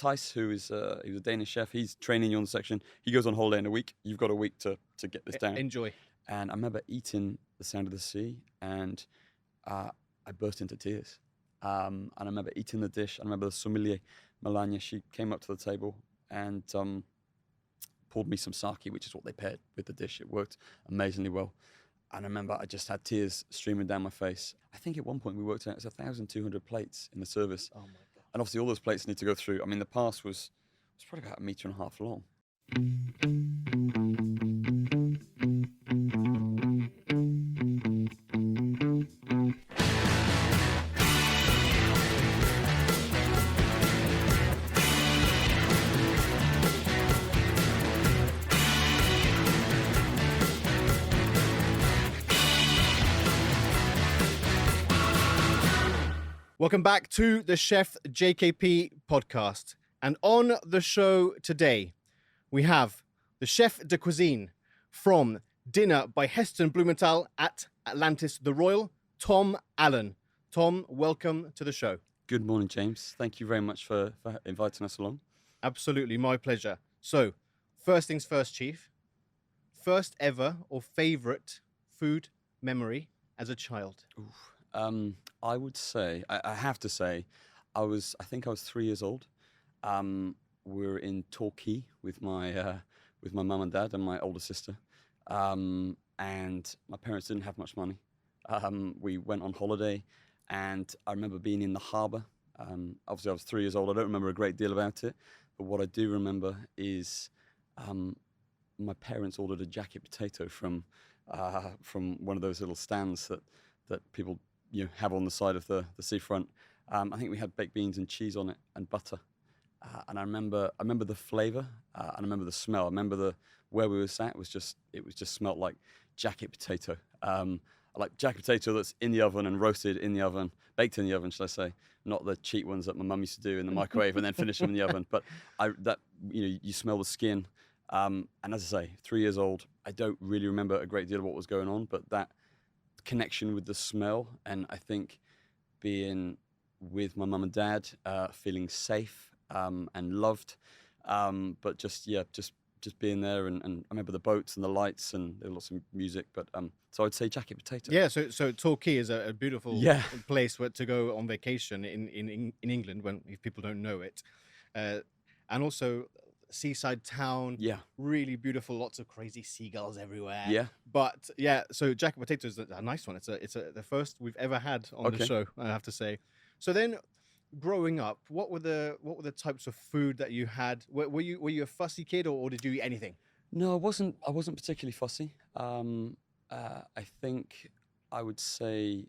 Thijs, who is he was a Danish chef. He's training you on the section. He goes on holiday in a week. You've got a week to get this down. Enjoy. And I remember eating the sound of the sea, and I burst into tears. And I remember eating the dish. I remember the sommelier, Melania, she came up to the table and poured me some sake, which is what they paired with the dish. It worked amazingly well. And I remember I just had tears streaming down my face. I think at one point we worked out it's 1,200 plates in the service. Oh my God. And obviously all those plates need to go through. I mean, the pass was probably about 1.5 meters long. Welcome back to the Chef JKP Podcast. And on the show today, we have the chef de cuisine from Dinner by Heston Blumenthal at Atlantis the Royal, Tom Allen. Tom, welcome to the show. Good morning, James. Thank you very much for inviting us along. Absolutely, my pleasure. So, first things first, Chief. First ever or favorite food memory as a child? Oof. I would say, I have to say, I think I was 3 years old. We were in Torquay with my mum and dad and my older sister. And my parents didn't have much money. We went on holiday, and I remember being in the harbour. Obviously, I was 3 years old. I don't remember a great deal about it. But what I do remember is my parents ordered a jacket potato from one of those little stands that people have on the side of the seafront. I think we had baked beans and cheese on it and butter. And I remember the flavour and I remember the smell. I remember where we were sat. It just smelt like jacket potato. Like jacket potato that's in the oven and roasted in the oven, baked in the oven, should I say? Not the cheap ones that my mum used to do in the microwave and then finish them in the oven. But you smell the skin. And as I say, 3 years old, I don't really remember a great deal of what was going on, but that connection with the smell, and I think being with my mum and dad, feeling safe and loved, but just being there, and I remember the boats and the lights and there was lots of music, but so I'd say jacket potato. Yeah, so Torquay is a beautiful place to go on vacation in England if people don't know it, and also seaside town, really beautiful, lots of crazy seagulls everywhere. Yeah, but so jacket potato is a nice one. It's the first we've ever had on the show, I have to say. So then, growing up, what were the types of food that you had? Were you a fussy kid, or did you eat anything? No, I wasn't particularly fussy. I think I would say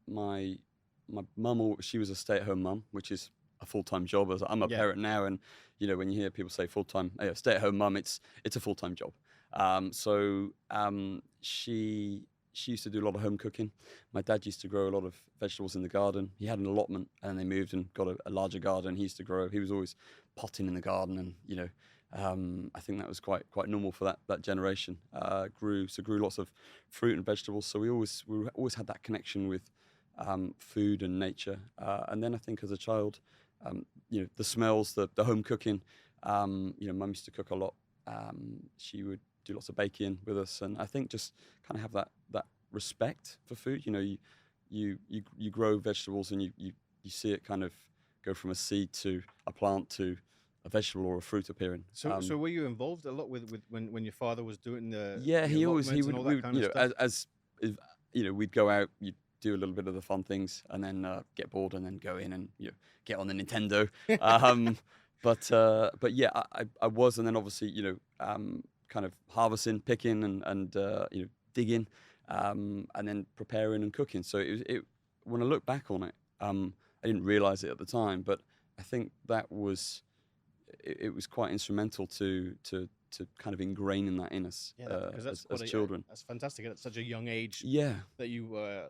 my mum, she was a stay-at-home mum, which is a full-time job. As I'm a parent now, and when you hear people say full-time, stay-at-home mum, it's a full-time job. So she used to do a lot of home cooking. My dad used to grow a lot of vegetables in the garden. He had an allotment, and they moved and got a larger garden. He used to grow. He was always potting in the garden, and I think that was quite normal for that generation. Grew lots of fruit and vegetables. So we always had that connection with food and nature. And then I think as a child, the smells, the home cooking. Mum used to cook a lot. She would do lots of baking with us, and I think just kind of have that respect for food. You grow vegetables, and you see it kind of go from a seed to a plant to a vegetable or a fruit appearing. So were you involved a lot with when your father was doing the he would we'd go out, you'd do a little bit of the fun things, and then get bored, and then go in and get on the Nintendo. But yeah, I was, and then obviously kind of harvesting, picking, and digging, and then preparing and cooking. So it when I look back on it, I didn't realize it at the time, but I think that was it was quite instrumental to kind of ingraining that in us as children. That's fantastic at such a young age. Yeah, that you were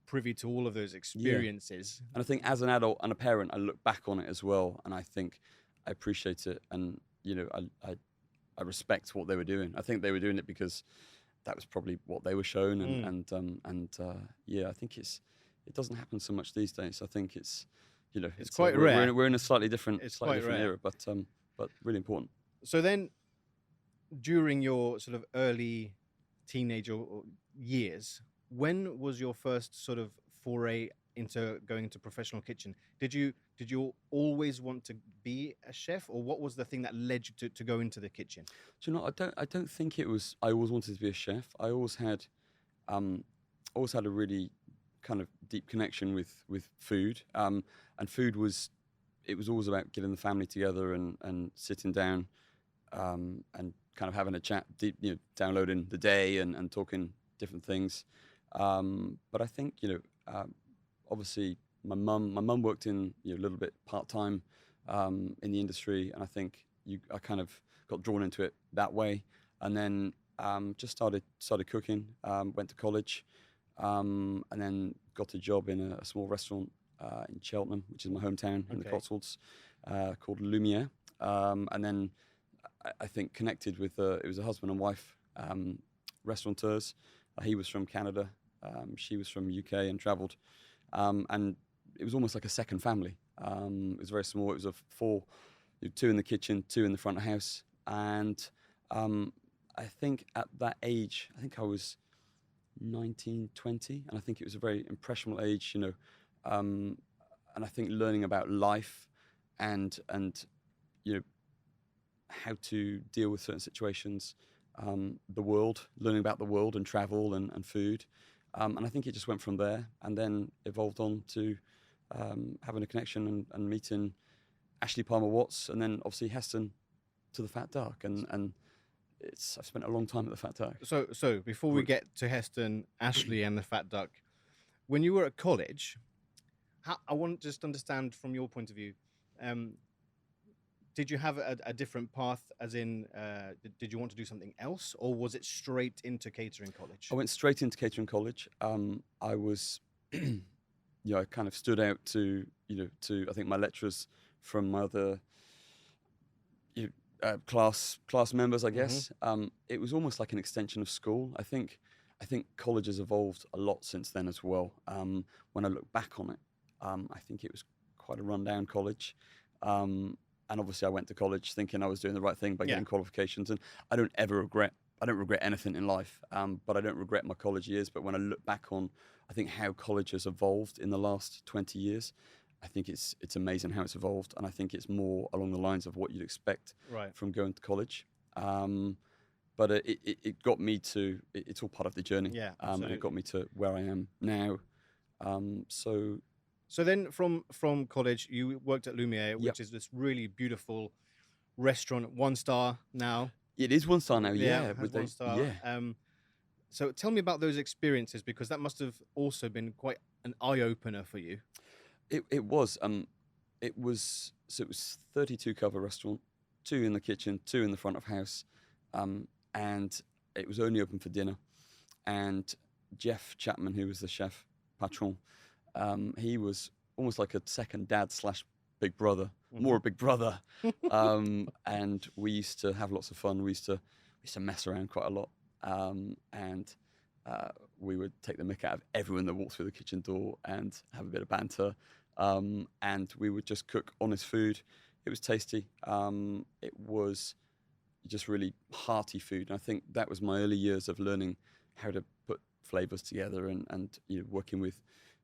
privy to to all of those experiences. And I think as an adult and a parent, I look back on it as well, and I think I appreciate it, and I respect what they were doing. I think they were doing it because that was probably what they were shown, and I think it doesn't happen so much these days. I think it's you know, it's quite rare. We're in a slightly different Rare. era, but really important. So then, during your sort of early teenage or years, when was your first sort of foray into going into professional kitchen? Did you always want to be a chef, or what was the thing that led you to go into the kitchen? Do you know, I don't think it was. I always wanted to be a chef. I always had a really kind of deep connection with food. And food was always about getting the family together and sitting down and kind of having a chat, downloading the day and talking different things. But I think, obviously my mum worked in a little bit part-time in the industry, and I think I kind of got drawn into it that way, and then just started cooking, went to college, and then got a job in a small restaurant in Cheltenham, which is my hometown in the Cotswolds, called Lumiere, and then I think connected with it was a husband and wife restaurateurs. He was from Canada, she was from UK, and travelled, and it was almost like a second family. It was very small. It was two in the kitchen, two in the front of house, and I think at that age, I think I was 19, 20, and I think it was a very impressionable age, and I think learning about life and how to deal with certain situations, the world, learning about the world and travel and food, and I think it just went from there, and then evolved on to having a connection and meeting Ashley Palmer-Watts, and then obviously Heston to the Fat Duck, and I've spent a long time at the Fat Duck. So before we get to Heston, Ashley, and the Fat Duck, when you were at college, I want to just understand from your point of view, did you have a different path, as in, did you want to do something else, or was it straight into catering college? I went straight into catering college. I was, I kind of stood out to I think my lecturers from my other class members, I guess. Mm-hmm. It was almost like an extension of school. I think college has evolved a lot since then as well. When I look back on it, I think it was quite a rundown college. And obviously I went to college thinking I was doing the right thing by getting qualifications, and I don't regret anything in life, but I don't regret my college years. But when I look back on, I think how college has evolved in the last 20 years, I think it's amazing how it's evolved, and I think it's more along the lines of what you'd expect from going to college. But it got me to, it's all part of the journey. Yeah, it got me to where I am now. So then from college, you worked at Lumiere, which is this really beautiful restaurant, 1-star now. It is 1-star now, with 1-star. Yeah. So tell me about those experiences, because that must have also been quite an eye-opener for you. It was. It was 32 cover restaurant, 2 in the kitchen, 2 in the front of house, and it was only open for dinner. And Jeff Chapman, who was the chef patron, he was almost like a second dad / big brother, more a big brother. And we used to have lots of fun. We used to mess around quite a lot, and we would take the mick out of everyone that walked through the kitchen door and have a bit of banter. And we would just cook honest food. It was tasty. It was just really hearty food. And I think that was my early years of learning how to put flavors together and working with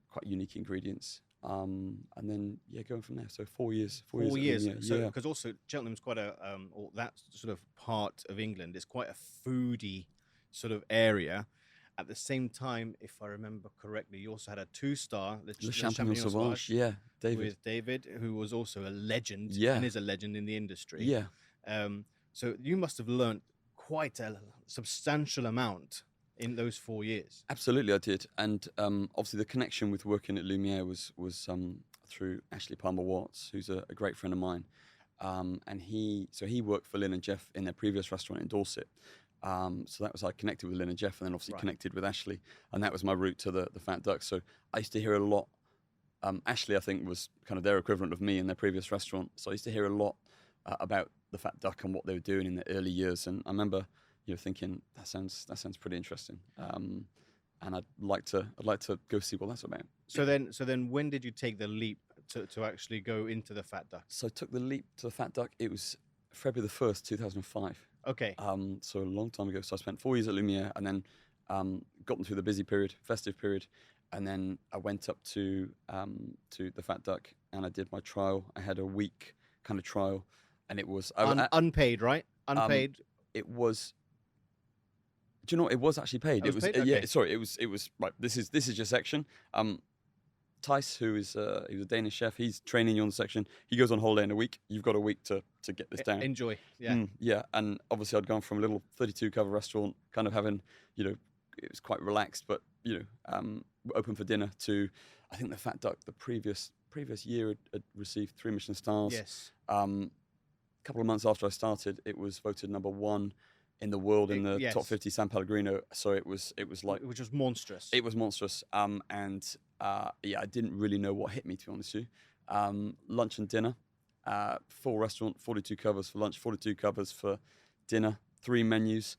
quite unique ingredients. And then going from there. So 4 years. 4 years. So because also Cheltenham's quite or that sort of part of England is quite a foodie sort of area. At the same time, if I remember correctly, you also had a 2-star, Le Champignon Sauvage, David. With David, who was also a legend and is a legend in the industry. Yeah. So you must have learned quite a substantial amount in those 4 years. Absolutely, I did. And obviously the connection with working at Lumiere was through Ashley Palmer-Watts, who's a great friend of mine. And he worked for Lynn and Jeff in their previous restaurant in Dorset. So that was, I connected with Lynn and Jeff, and then obviously connected with Ashley, and that was my route to the Fat Duck. So I used to hear a lot. Ashley, I think, was kind of their equivalent of me in their previous restaurant. So I used to hear a lot about the Fat Duck and what they were doing in the early years. And I remember, thinking that sounds pretty interesting. And I'd like to go see what that's about. So then, when did you take the leap to actually go into the Fat Duck? So I took the leap to the Fat Duck. It was February the 1st, 2005. Okay. So a long time ago. So I spent 4 years at Lumiere, and then got them through the busy period, festive period, and then I went up to the Fat Duck, and I did my trial. I had a week kind of trial, and it was unpaid, right? Unpaid. It was. Do you know what? It was actually paid. It was paid? Okay. Yeah. Sorry, it was right. This is your section. Tice, who is he was a Danish chef, he's training you on the section. He goes on holiday in a week. You've got a week to get this down. Enjoy. Yeah. Yeah. And obviously I'd gone from a little 32 cover restaurant, kind of having, it was quite relaxed, but open for dinner, to I think the Fat Duck the previous year had received 3 Michelin stars. Yes. A couple of months after I started, it was voted #1 in the world in the top 50 San Pellegrino. So it was like, which was monstrous. It was monstrous. I didn't really know what hit me, to be honest with you. Lunch and dinner, full restaurant, 42 covers for lunch, 42 covers for dinner, 3 menus.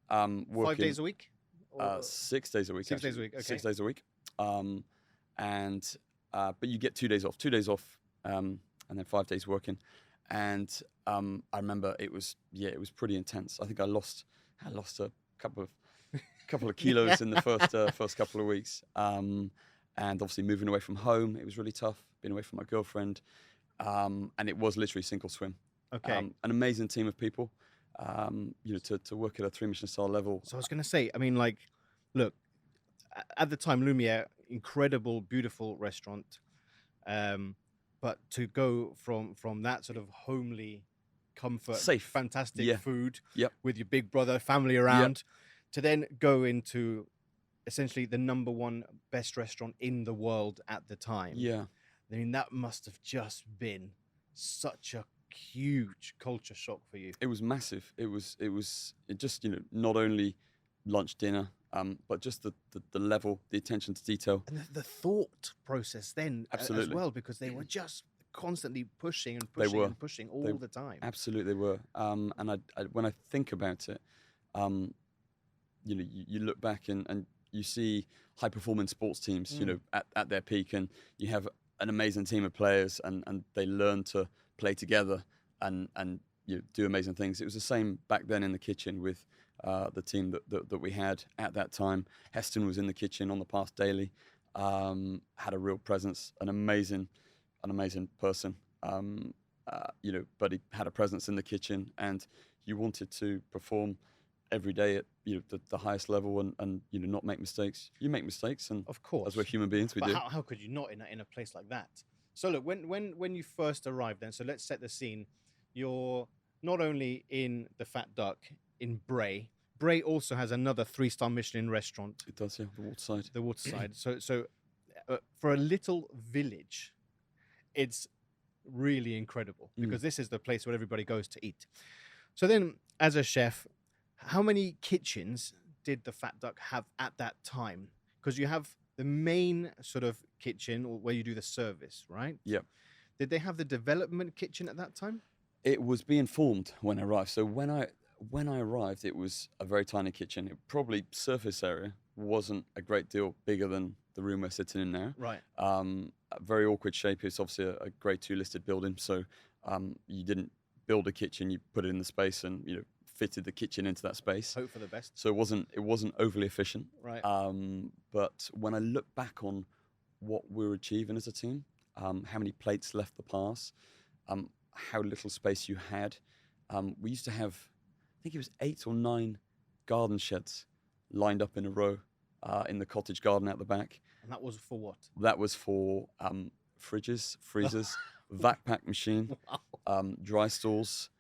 5 days a week? 6 days a week. 6 days a week. Okay. 6 days a week. But you get 2 days off. 2 days off, and then 5 days working. And I remember it was pretty intense. I think I lost a couple of kilos in the first couple of weeks. And obviously moving away from home, it was really tough. Being away from my girlfriend, and it was literally sink or swim. Okay. An amazing team of people. To work at a 3 Michelin star level. So I was going to say, I mean, like, look, at the time, Lumiere, incredible, beautiful restaurant. But to go from that sort of homely comfort, safe, fantastic food with your big brother, family around, to then go into essentially the #1 best restaurant in the world at the time. Yeah. I mean, that must have just been such a huge culture shock for you. It was massive. It just, not only lunch, dinner, but just the level, the attention to detail. And the thought process then as well, because they were just constantly pushing and pushing and pushing all the time. Absolutely, they were. And when I think about it, you look back and you see high-performing sports teams, at their peak, and you have an amazing team of players, and they learn to play together and do amazing things. It was the same back then in the kitchen with the team that we had at that time. Heston was in the kitchen on the path daily, had a real presence, an amazing person, but he had a presence in the kitchen, and you wanted to perform every day at the highest level and not make mistakes. You make mistakes, and of course, as we're human beings, we but do. How could you not in a place like that? So look, when you first arrived, then, so let's set the scene. You're not only in the Fat Duck in Bray. Bray also has another 3-star Michelin restaurant. It does, yeah, the Waterside. The Waterside. So for a little village, it's really incredible, because this is the place where everybody goes to eat. So then, as a chef, how many kitchens did the Fat Duck have at that time? Because you have the main sort of kitchen where you do the service, right? Yeah. Did they have the development kitchen at that time? It was being formed when I arrived. So when I arrived, it was a very tiny kitchen. It probably surface area wasn't a great deal bigger than the room we're sitting in now. Right. A very awkward shape. It's obviously a grade 2 listed building. So you didn't build a kitchen. You put it in the space and fitted the kitchen into that space. Hope for the best. So it wasn't overly efficient. Right. But when I look back on what we were achieving as a team, how many plates left the pass, how little space you had, we used to have, I think it was 8 or 9 garden sheds lined up in a row in the cottage garden at the back. And that was for what? That was for fridges, freezers, vac pack machine, dry stalls,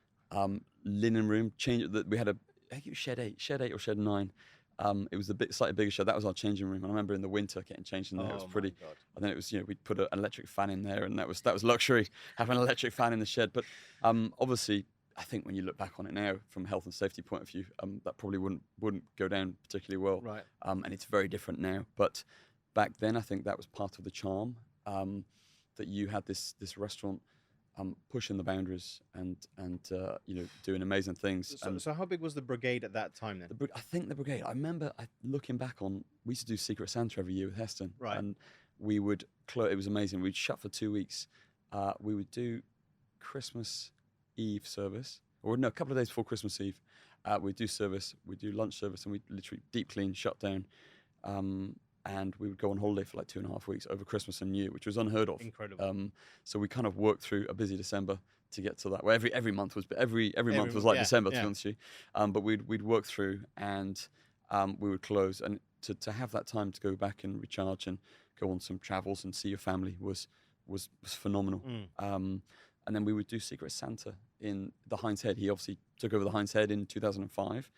linen room. We had I think it was shed 8 or shed 9. It was slightly bigger shed. That was our changing room. I remember in the winter getting changed in there. It was pretty. And then it was, we'd put an electric fan in there, and that was luxury, having an electric fan in the shed. But obviously, I think when you look back on it now, from a health and safety point of view, that probably wouldn't go down particularly well. Right. And it's very different now. But back then, I think that was part of the charm, that you had this restaurant pushing the boundaries and doing amazing things. So how big was the brigade at that time then? I think the brigade, I remember looking back on, we used to do Secret Santa every year with Heston. Right. And we would it was amazing. We'd shut for 2 weeks. We would do Christmas Eve service, or no, a couple of days before Christmas Eve. We'd do service, we'd do lunch service, and we'd literally deep clean, shut down. And we would go on holiday for like 2.5 weeks over Christmas and New Year, which was unheard of. Incredible. So we kind of worked through a busy December to get to that. Well, every month was month was like December, to be honest with you. But we'd work through, and we would close, and to have that time to go back and recharge and go on some travels and see your family was phenomenal. And then we would do Secret Santa in the Hind's Head. He obviously took over the Hind's Head in 2005.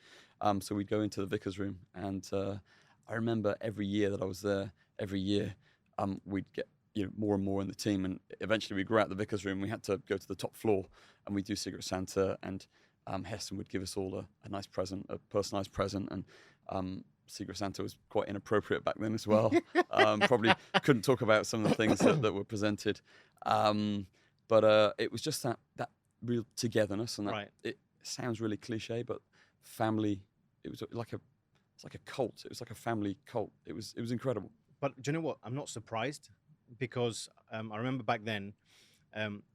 So we'd go into the Vicar's room, and I remember every year that I was there, we'd get more and more in the team, and eventually we grew out the Vicar's room. We had to go to the top floor, and we'd do Secret Santa, and Heston would give us all a nice present, a personalised present, and Secret Santa was quite inappropriate back then as well. Probably couldn't talk about some of the things that were presented. But it was just that real togetherness, and that it sounds really cliche, but family. It was like a cult. It was like a family cult. It was incredible. But do you know what? I'm not surprised, because I remember back then,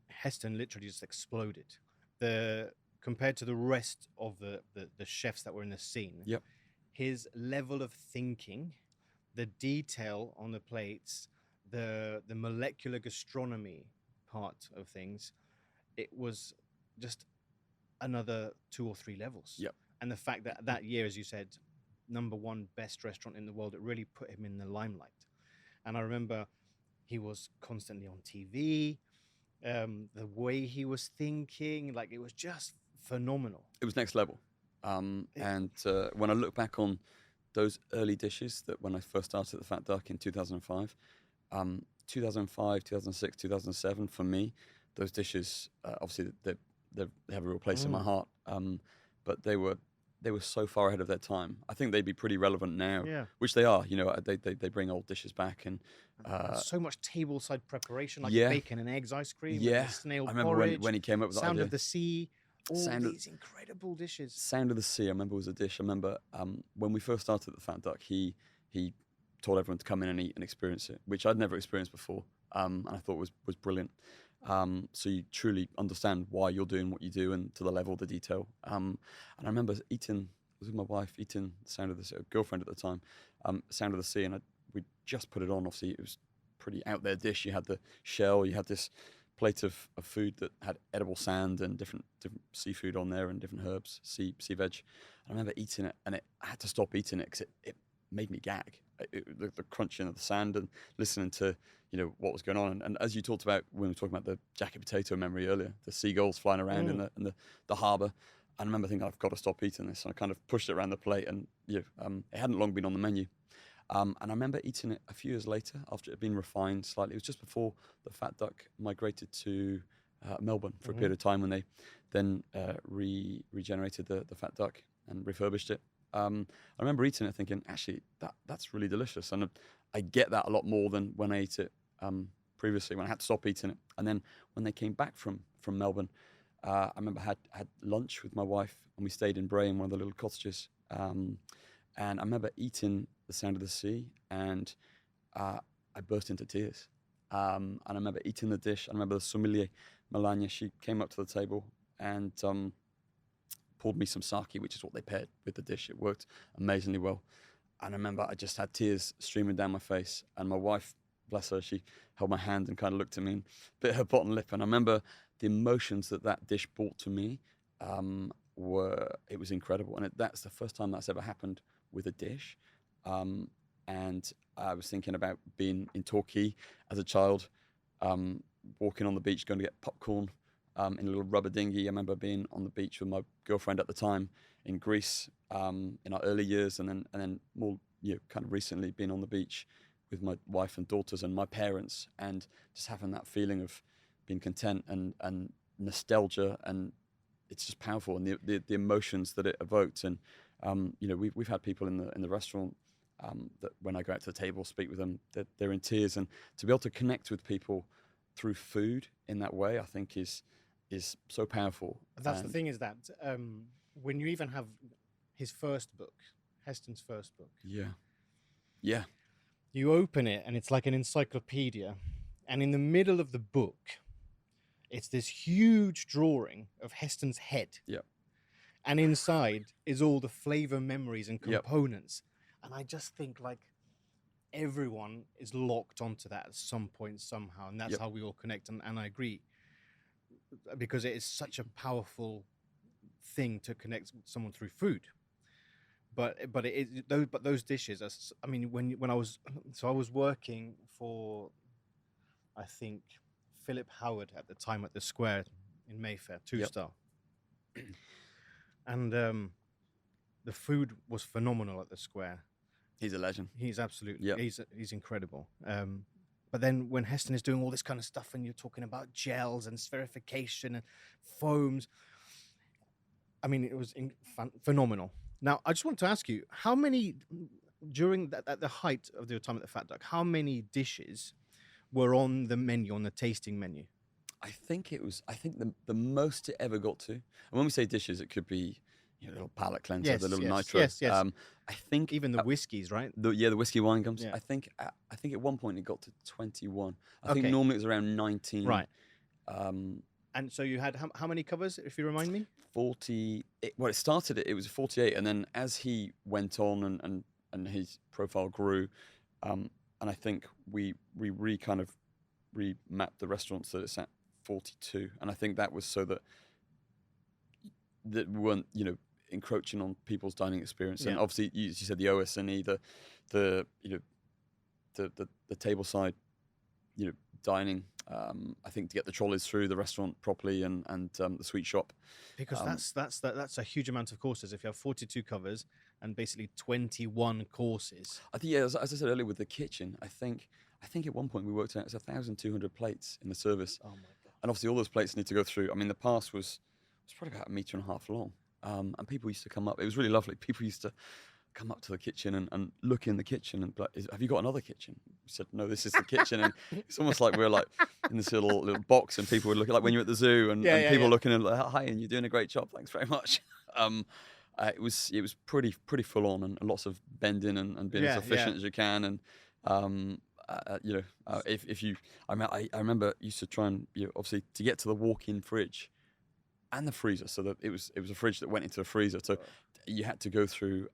Heston literally just exploded. Compared to the rest of the chefs that were in the scene. Yep. His level of thinking, the detail on the plates, the molecular gastronomy part of things, it was just another 2 or 3 levels. Yep. And the fact that year, as you said, #1 best restaurant in the world, it really put him in the limelight. And I remember he was constantly on TV, the way he was thinking, like, it was just phenomenal. It was next level. And when I look back on those early dishes, that when I first started at the Fat Duck in 2005, 2006, 2007, for me, those dishes, obviously they have a real place in my heart, but they were so far ahead of their time. I think they'd be pretty relevant now, which they are. They bring old dishes back, and so much tableside preparation, like bacon and eggs ice cream, and snail porridge. I remember when he came up with that Sound idea. of the Sea. These incredible dishes. Sound of the Sea, I remember, was a dish. I remember when we first started at the Fat Duck, he told everyone to come in and eat and experience it, which I'd never experienced before, and I thought was brilliant. So you truly understand why you're doing what you do, and to the level of the detail. And I remember I was with my wife, eating Sound of the Sea, girlfriend at the time, Sound of the Sea, and we just put it on. Obviously, it was pretty out there dish. You had the shell, you had this plate of food that had edible sand and different seafood on there, and different herbs, sea veg. I remember eating it, and I had to stop eating it because it made me gag. The crunching of the sand, and listening to what was going on. And as you talked about when we were talking about the jacket potato memory earlier, the seagulls flying around in the harbour, I remember thinking, I've got to stop eating this. And I kind of pushed it around the plate, and it hadn't long been on the menu. And I remember eating it a few years later, after it had been refined slightly. It was just before the Fat Duck migrated to Melbourne for a period of time, when they then regenerated the Fat Duck and refurbished it. I remember eating it thinking, actually, that's really delicious. And I get that a lot more than when I ate it previously, when I had to stop eating it. And then when they came back from Melbourne, I remember I had lunch with my wife, and we stayed in Bray in one of the little cottages. And I remember eating the Sound of the Sea, and I burst into tears. And I remember eating the dish. I remember the sommelier, Melania, she came up to the table and poured me some sake, which is what they paired with the dish. It worked amazingly well. And I remember I just had tears streaming down my face. And my wife, bless her, she held my hand and kind of looked at me and bit her bottom lip. And I remember the emotions that dish brought to me it was incredible. And that's the first time that's ever happened with a dish. And I was thinking about being in Torquay as a child, walking on the beach, going to get popcorn in a little rubber dinghy. I remember being on the beach with my girlfriend at the time in Greece in our early years, and then more kind of recently being on the beach with my wife and daughters and my parents, and just having that feeling of being content and nostalgia, and it's just powerful, and the emotions that it evoked. And we've had people in the restaurant that when I go out to the table, speak with them, that they're in tears, and to be able to connect with people through food in that way, I think is so powerful. That's the thing, is that when you even have his first book, Heston's first book, You open it and it's like an encyclopedia, and in the middle of the book, it's this huge drawing of Heston's head. Yep. And inside is all the flavor memories and Yep. components. And I just think like everyone is locked onto that at some point somehow, and that's Yep. how we all connect. And I agree, because it is such a powerful thing to connect someone through food. But those dishes are, I mean, when I was working for, I think, Philip Howard at the time at the Square in Mayfair, 2-star. And the food was phenomenal at the Square. He's a legend. He's absolutely, he's incredible. But then when Heston is doing all this kind of stuff, and you're talking about gels and spherification and foams, I mean, it was phenomenal. Now, I just want to ask you, how many, during at the height of your time at the Fat Duck, how many dishes were on the menu, on the tasting menu? I think the most it ever got to, and when we say dishes, it could be, you know, the little palate cleanser, the little nitro. Yes. I think even the whiskies, right? The whiskey wine gums. Yeah. I think at one point it got to 21. I think normally it was around 19. Right. And so you had how many covers, if you remind me? 40. It started, it was 48, and then as he went on and his profile grew, and I think we remapped the restaurant so that it's at 42, and I think that was so that we weren't, you know, encroaching on people's dining experience. And obviously, you said the OS&E, the tableside, you know, dining. I think to get the trolleys through the restaurant properly and the sweet shop, because that's a huge amount of courses. If you have 42 covers and basically 21 courses, I think as I said earlier with the kitchen, I think at one point we worked out it's 1,200 plates in the service. Oh my God! And obviously all those plates need to go through. I mean, the pass was probably about 1.5 meters long, and people used to come up. It was really lovely. People used to come up to the kitchen and look in the kitchen and be like, have you got another kitchen? We said, no, this is the kitchen. And it's almost like we're like in this little box, and people would look like when you're at the zoo and people looking and like, hi, and you're doing a great job. Thanks very much. It was pretty full on, and lots of bending and being as efficient as you can. And you know, if you, I remember used to try and, you know, obviously to get to the walk-in fridge and the freezer, so that it was a fridge that went into a freezer. So you had to go through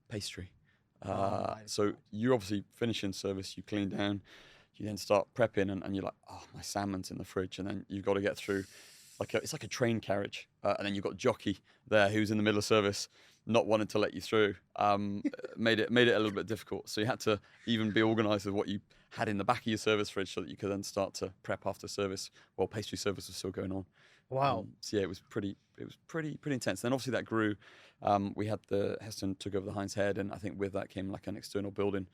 pastry. So you obviously finish in service, you clean down, you then start prepping, and you're like, oh, my salmon's in the fridge, and then you've got to get through it's like a train carriage, and then you've got jockey there who's in the middle of service, not wanting to let you through. Made it a little bit difficult. So you had to even be organised with what you had in the back of your service fridge, so that you could then start to prep after service while pastry service was still going on. Wow. So yeah, it was pretty intense. Then obviously that grew. We had Heston took over the Heinz Head, and I think with that came like an external building,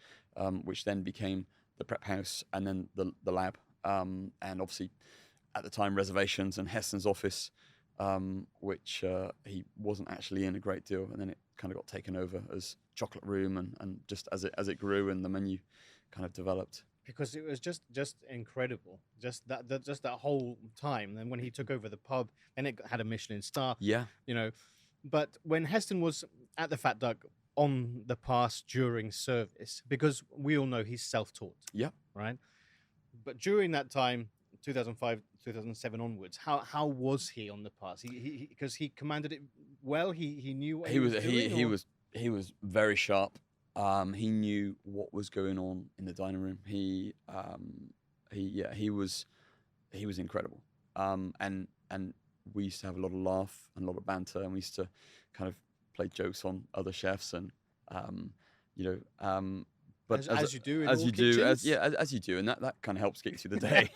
which then became the prep house and then the lab. And obviously at the time reservations and Heston's office, which he wasn't actually in a great deal, and then it kind of got taken over as chocolate room, and just as it grew and the menu kind of developed. Because it was just incredible, just that whole time. Then when he took over the pub, then it had a Michelin star. Yeah, you know. But when Heston was at the Fat Duck on the pass during service, because we all know he's self-taught. Yeah. Right. But during that time, 2005, 2007 onwards, how was he on the pass? He because he commanded it well. He knew what he was doing. He was very sharp. He knew what was going on in the dining room. He was incredible. And we used to have a lot of laugh and a lot of banter, and we used to kind of play jokes on other chefs, and but as you do, and that kind of helps get you through the day.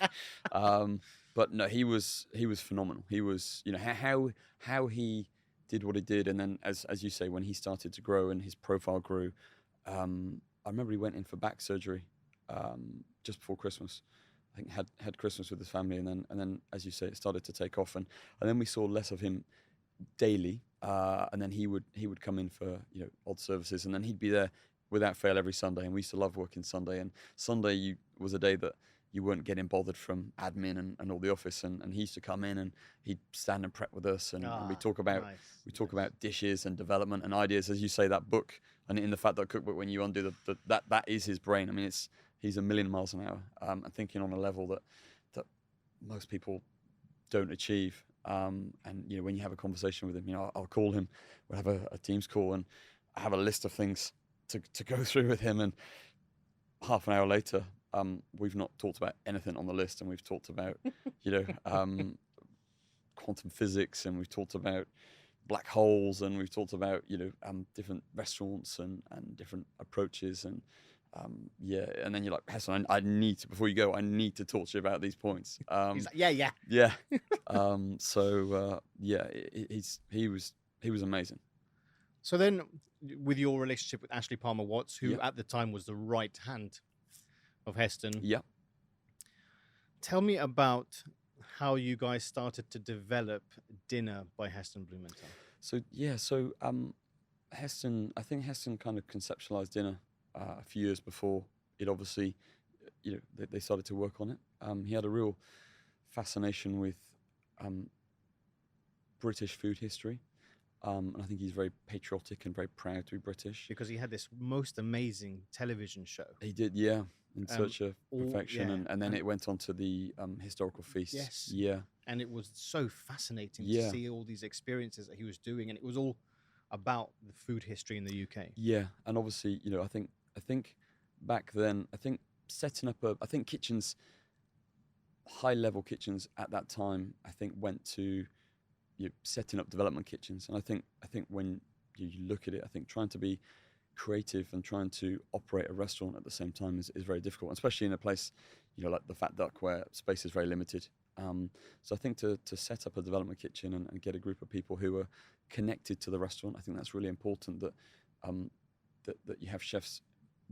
But no, he was phenomenal. He was, you know, how he did what he did, and then as you say, when he started to grow and his profile grew. I remember he went in for back surgery just before Christmas. I think had Christmas with his family, and then as you say, it started to take off, and then we saw less of him daily, and then he would come in for, you know, odd services, and then he'd be there without fail every Sunday, and we used to love working Sunday. And Sunday was a day that you weren't getting bothered from admin and all the office, and he used to come in and he'd stand and prep with us, and we talk about dishes and development and ideas. As you say, that book, And in the Fat Duck Cookbook, when you undo that is his brain. I mean, he's a million miles an hour, and thinking on a level that most people don't achieve. And when you have a conversation with him, I'll call him. We'll have a Teams call, and I have a list of things to go through with him. And half an hour later, we've not talked about anything on the list, and we've talked about quantum physics, and we've talked about black holes, and we've talked about different restaurants and different approaches, and and then you're like, Heston, I need to, before you go, I need to talk to you about these points. He's like, yeah. He was amazing. So then, with your relationship with Ashley Palmer Watts, who at the time was the right hand of Heston, tell me about how you guys started to develop Dinner by Heston Blumenthal. So Heston, I think Heston kind of conceptualized Dinner a few years before it obviously, they started to work on it. He had a real fascination with British food history. And I think he's very patriotic and very proud to be British. Because he had this most amazing television show. He did, in search of perfection. And then it went on to the historical feast. Yes. Yeah. And it was so fascinating to see all these experiences that he was doing. And it was all about the food history in the UK. Yeah. And obviously, I think back then, setting up kitchens, high-level kitchens at that time, went to setting up development kitchens. And I think when you look at it, trying to be creative and trying to operate a restaurant at the same time is very difficult, especially in a place like the Fat Duck, where space is very limited. So I think to set up a development kitchen and get a group of people who are connected to the restaurant, I think that's really important, that you have chefs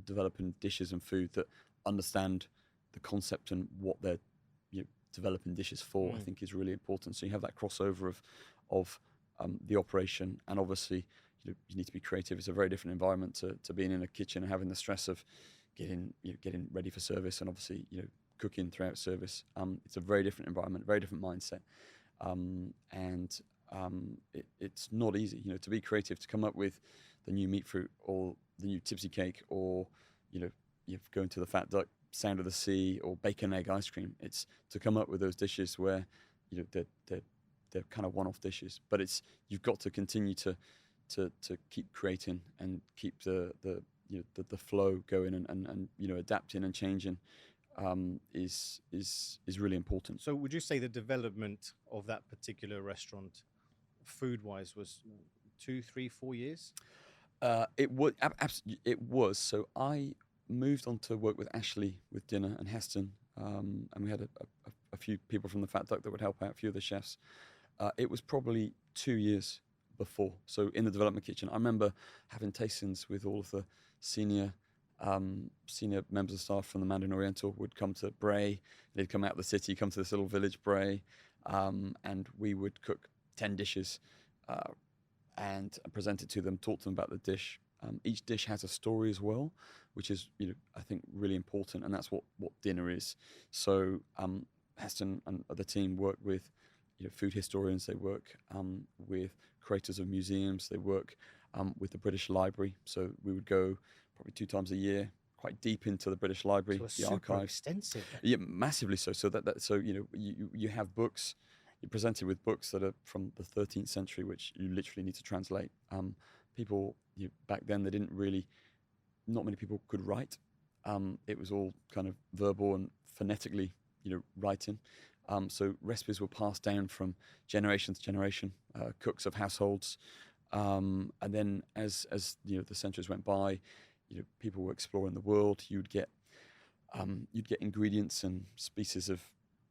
developing dishes and food that understand the concept and what they're developing dishes for. I think is really important. So you have that crossover of the operation, and obviously you need to be creative. It's a very different environment to being in a kitchen and having the stress of getting ready for service, and obviously cooking throughout service. It's a very different environment, very different mindset, and it's not easy. To be creative, to come up with the new meat fruit or the new tipsy cake, or you're going to the Fat Duck, Sound of the Sea, or bacon egg ice cream. It's to come up with those dishes where they're kind of one-off dishes, but you've got to continue to keep creating and keep the flow going, and adapting and changing is really important. So would you say the development of that particular restaurant, food-wise, was 2, 3, 4 years? It was. So I moved on to work with Ashley with Dinner and Heston, and we had a few people from the Fat Duck that would help out, a few of the chefs. It was probably 2 years before. So in the development kitchen, I remember having tastings with all of the senior members of staff from the Mandarin Oriental would come to Bray. They'd come out of the city, come to this little village, Bray, and we would cook 10 dishes and present it to them, talk to them about the dish. Each dish has a story as well, which is, I think, really important, and that's what Dinner is. So Heston and the team work with, food historians. They work with curators of museums. They work with the British Library. So we would go probably 2 times a year, quite deep into the British Library, the archive. Extensive. Yeah, massively so. So you have books. You're presented with books that are from the 13th century, which you literally need to translate. People back then, not many people could write. It was all kind of verbal and phonetically, writing. So recipes were passed down from generation to generation, cooks of households, and then as the centuries went by, people were exploring the world. You'd get ingredients and species of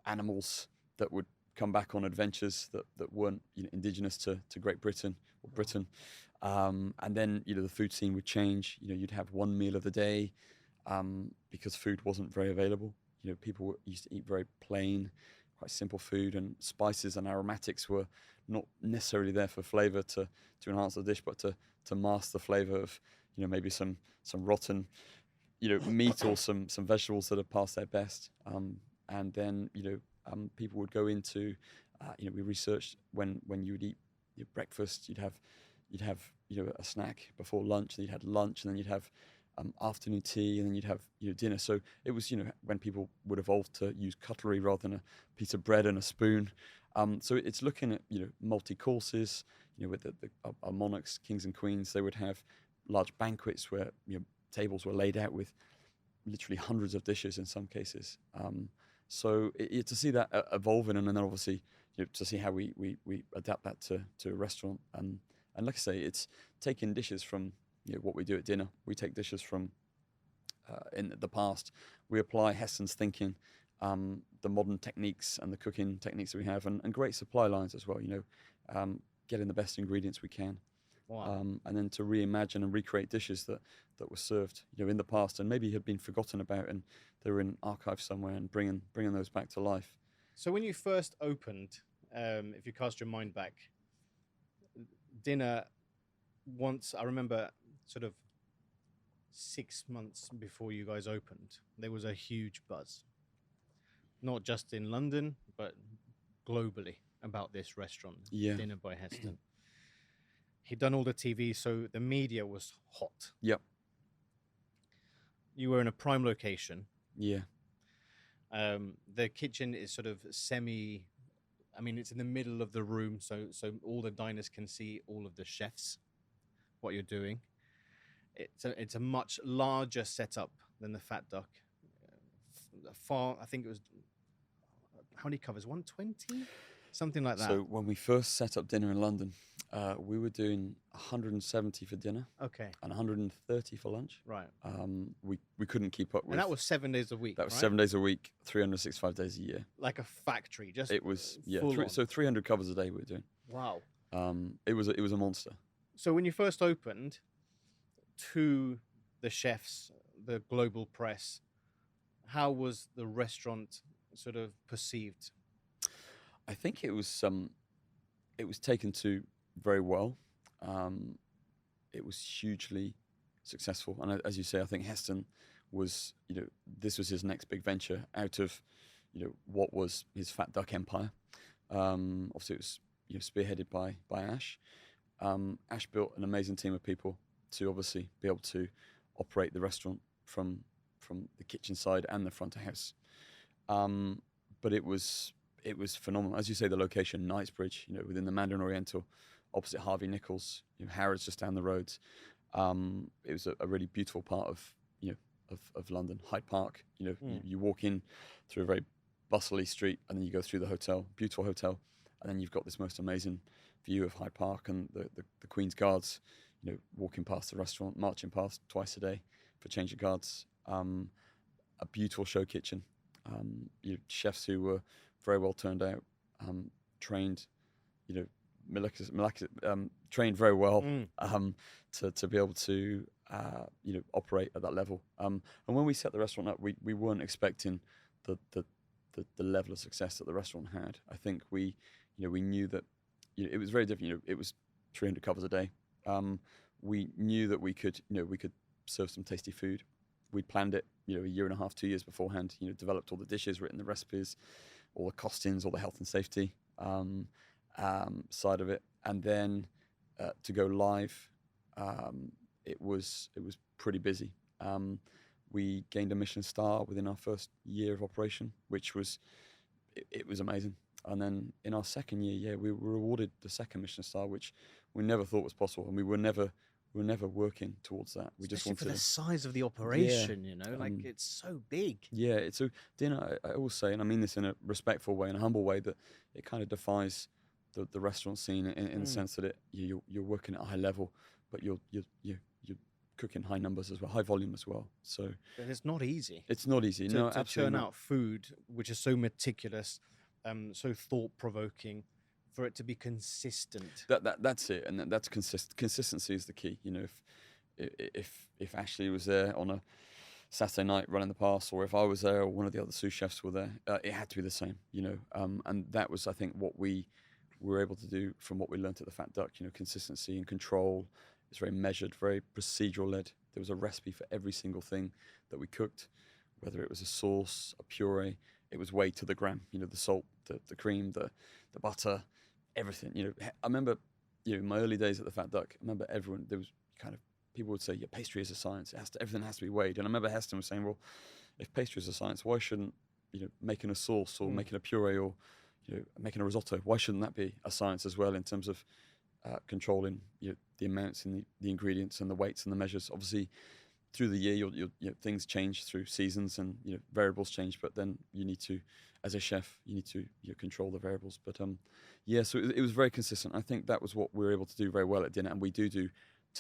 animals that would come back on adventures that weren't indigenous to Great Britain or Britain. And then the food scene would change. You'd have one meal of the day because food wasn't very available. People used to eat very plain, quite simple food, and spices and aromatics were not necessarily there for flavour to enhance the dish, but to mask the flavour of maybe some rotten meat or some vegetables that are past their best. And then people would go into we researched when you would eat your breakfast, you'd have you'd have a snack before lunch, then you'd have lunch, and then you'd have afternoon tea, and then you'd have dinner. So it was when people would evolve to use cutlery rather than a piece of bread and a spoon. So it's looking at multi courses. With our monarchs, kings and queens, they would have large banquets where tables were laid out with literally hundreds of dishes in some cases. So to see that evolving, and then obviously to see how we adapt that to a restaurant. And like I say, it's taking dishes from what we do at dinner. We take dishes from in the past. We apply Heston's thinking, the modern techniques and the cooking techniques that we have, and great supply lines as well. Getting the best ingredients we can. Wow. And then to reimagine and recreate dishes that were served in the past and maybe had been forgotten about, and they were in archives somewhere, and bringing those back to life. So when you first opened, if you cast your mind back, dinner, once I remember sort of 6 months before you guys opened, there was a huge buzz, not just in London but globally, about this restaurant, Dinner by Heston. He'd done all the TV, so the media was hot. Yep. You were in a prime location. Yeah. The kitchen is sort of it's in the middle of the room, so all the diners can see all of the chefs, what you're doing. It's a much larger setup than the Fat Duck. I think it was, how many covers? 120? Something like that. So when we first set up dinner in London, we were doing 170 for dinner. Okay. And 130 for lunch. Right. We couldn't keep up with. And that was 7 days a week. That was 7 days a week, 365 days a year. Like a factory, just. It was so 300 covers a day we were doing. Wow. It was a monster. So when you first opened, to the chefs, the global press, how was the restaurant sort of perceived? I think it was taken to very well. It was hugely successful, and as you say, I think Heston was, this was his next big venture out of, what was his Fat Duck empire. Obviously, it was spearheaded by Ash. Ash built an amazing team of people to obviously be able to operate the restaurant from the kitchen side and the front of house. But it was phenomenal. As you say, the location, Knightsbridge, within the Mandarin Oriental, opposite Harvey Nichols, Harrods just down the road. It was a really beautiful part of London, Hyde Park. You walk in through a very bustly street, and then you go through the hotel, beautiful hotel, and then you've got this most amazing view of Hyde Park and the Queen's Guards, walking past the restaurant, marching past twice a day for change of guards. A beautiful show kitchen, chefs who were very well turned out, trained, trained very well to be able to operate at that level. And when we set the restaurant up, we weren't expecting the level of success that the restaurant had. I think we knew that it was very different. It was 300 covers a day. We knew that we could serve some tasty food. We'd planned it, a year and a half, 2 years beforehand. Developed all the dishes, written the recipes, all the costings, all the health and safety side of it, and then to go live, it was pretty busy. We gained a Michelin star within our first year of operation, which was amazing. And then in our second year, we were awarded the second Michelin star, which we never thought was possible, and we were never working towards that. We Especially just wanted for the size of the operation, it's so big. Yeah, so dinner, I always say, and I mean this in a respectful way, in a humble way, that it kind of defies the restaurant scene in the sense that you're working at a high level, but you're cooking high numbers as well, high volume as well. So but it's not easy. It's not easy. To absolutely churn not. out food which is so meticulous, so thought-provoking, for it to be consistent. That's it, and that's consistency is the key. If Ashley was there on a Saturday night running the pass, or if I was there, or one of the other sous chefs were there, it had to be the same. And that was, I think, what we were able to do from what we learned at the Fat Duck. Consistency and control. It's very measured, very procedural led. There was a recipe for every single thing that we cooked, whether it was a sauce, a puree. It was weighed to the gram. The salt, the cream, the butter, everything. I remember, in my early days at the Fat Duck, I remember there was kind of, people would say, yeah, pastry is a science. Everything has to be weighed. And I remember Heston was saying, well, if pastry is a science, why shouldn't, making a sauce or making a puree or, making a risotto, why shouldn't that be a science as well in terms of controlling the amounts and the ingredients and the weights and the measures? Obviously, through the year, things change through seasons and variables change, but then you need to, as a chef, you need to control the variables. But so it was very consistent. I think that was what we were able to do very well at dinner, and we do to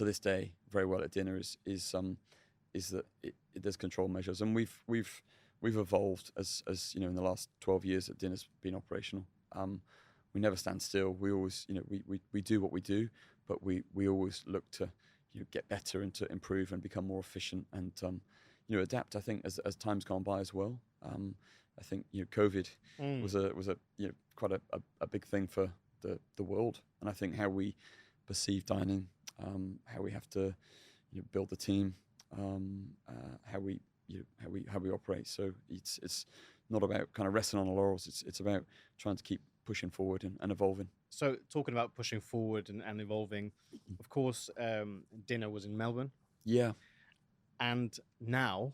this day very well at dinner. Is that there's control measures, and we've evolved as in the last 12 years that dinner's been operational. We never stand still. We always we do what we do, but we always look to get better and to improve and become more efficient and adapt. I think as time's gone by as well. I think COVID was a quite a big thing for the world, and I think how we perceive dining, how we have to build the team, how we operate. So it's not about kind of resting on the laurels. It's about trying to keep pushing forward and evolving. So talking about pushing forward and evolving, of course, dinner was in Melbourne. Yeah. And now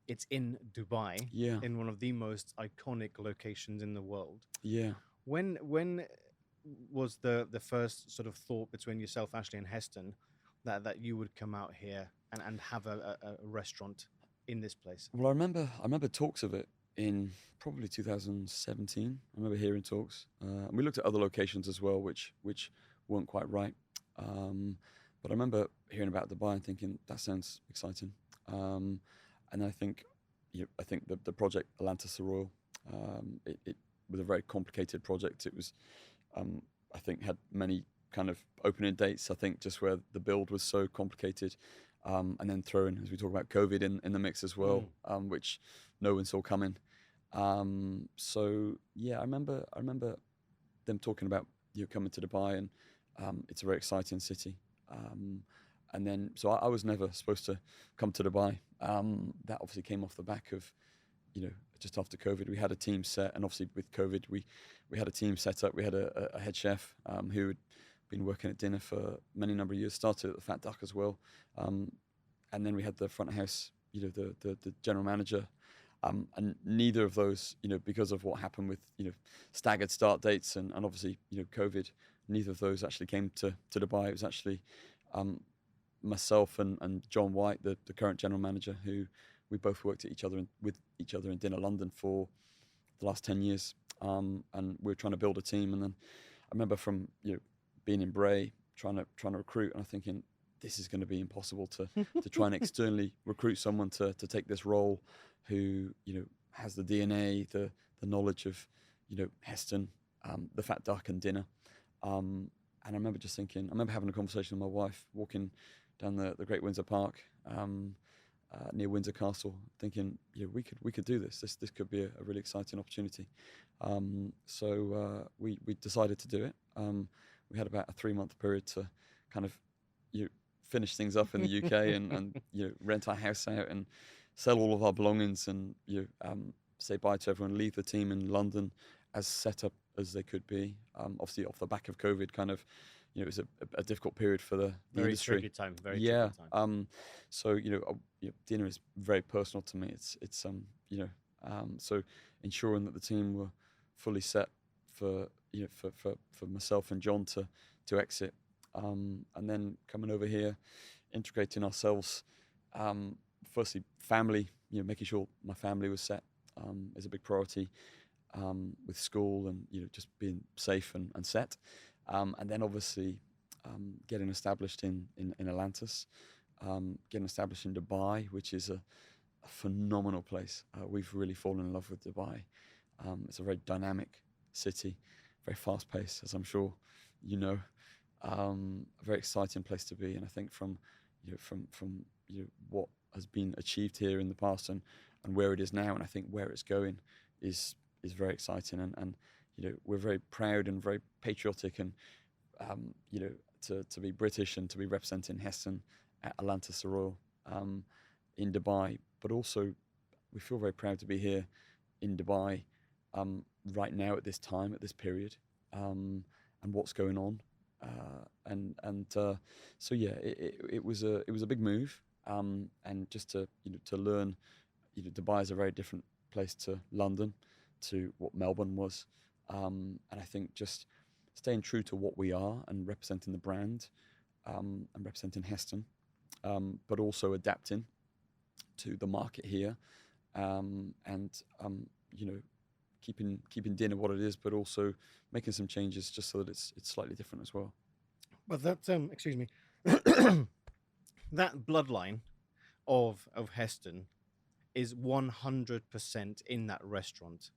it's in Dubai. Yeah. In one of the most iconic locations in the world. Yeah. When was the first sort of thought between yourself, Ashley, and Heston that you would come out here and have a restaurant in this place? Well, I remember talks of it in probably 2017. I remember hearing talks. And we looked at other locations as well, which weren't quite right. But I remember hearing about Dubai and thinking, that sounds exciting. And I think the project Atlantis Royal, it was a very complicated project. It was, I think, had many kind of opening dates. I think just where the build was so complicated, and then throw in, as we talk about, COVID in the mix as well, which no one saw coming. So yeah, I remember them talking about coming to Dubai, and it's a very exciting city. And then, so I was never supposed to come to Dubai. That obviously came off the back of, just after COVID, we had a team set, and obviously with COVID, we had a team set up. We had a head chef who had been working at dinner for many number of years, started at the Fat Duck as well. And then we had the front of house, the general manager. And neither of those, because of what happened with, staggered start dates and obviously, COVID, neither of those actually came to Dubai. It was actually myself and John White, the current general manager, who we both worked with each other in Dinner London for the last 10 years. And we were trying to build a team. And then I remember from being in Bray, trying to recruit, and I'm thinking, this is going to be impossible to try and externally recruit someone to take this role who has the DNA, the knowledge of Heston, the Fat Duck and dinner. And I remember just thinking, I remember having a conversation with my wife, walking down the Great Windsor Park, near Windsor Castle, thinking, we could do this. This could be a really exciting opportunity. So we decided to do it. We had about a 3-month period to kind of finish things up in the UK and rent our house out and sell all of our belongings and say bye to everyone, leave the team in London as set up as they could be. Obviously off the back of COVID, kind of, it was a difficult period for the industry. Tricky time. Very tricky time. So dinner is very personal to me. It's so ensuring that the team were fully set for myself and John to exit, and then coming over here, integrating ourselves. Firstly, family. Making sure my family was set is a big priority, with school and just being safe and set. And then obviously getting established in Atlantis, getting established in Dubai, which is a phenomenal place. We've really fallen in love with Dubai. It's a very dynamic city, very fast paced, as I'm sure you know. A very exciting place to be, and I think from what has been achieved here in the past and where it is now, and I think where it's going is very exciting, and we're very proud and very patriotic, and to be British and to be representing Heston at Atlantis Royal in Dubai, but also we feel very proud to be here in Dubai right now at this time, at this period, and what's going on So yeah, it was a big move, and just to learn, Dubai is a very different place to London, to what Melbourne was, and I think just staying true to what we are and representing the brand, and representing Heston, but also adapting to the market here, and keeping dinner what it is, but also making some changes just so that it's slightly different as well. But that excuse me, that bloodline of Heston is 100% in that restaurant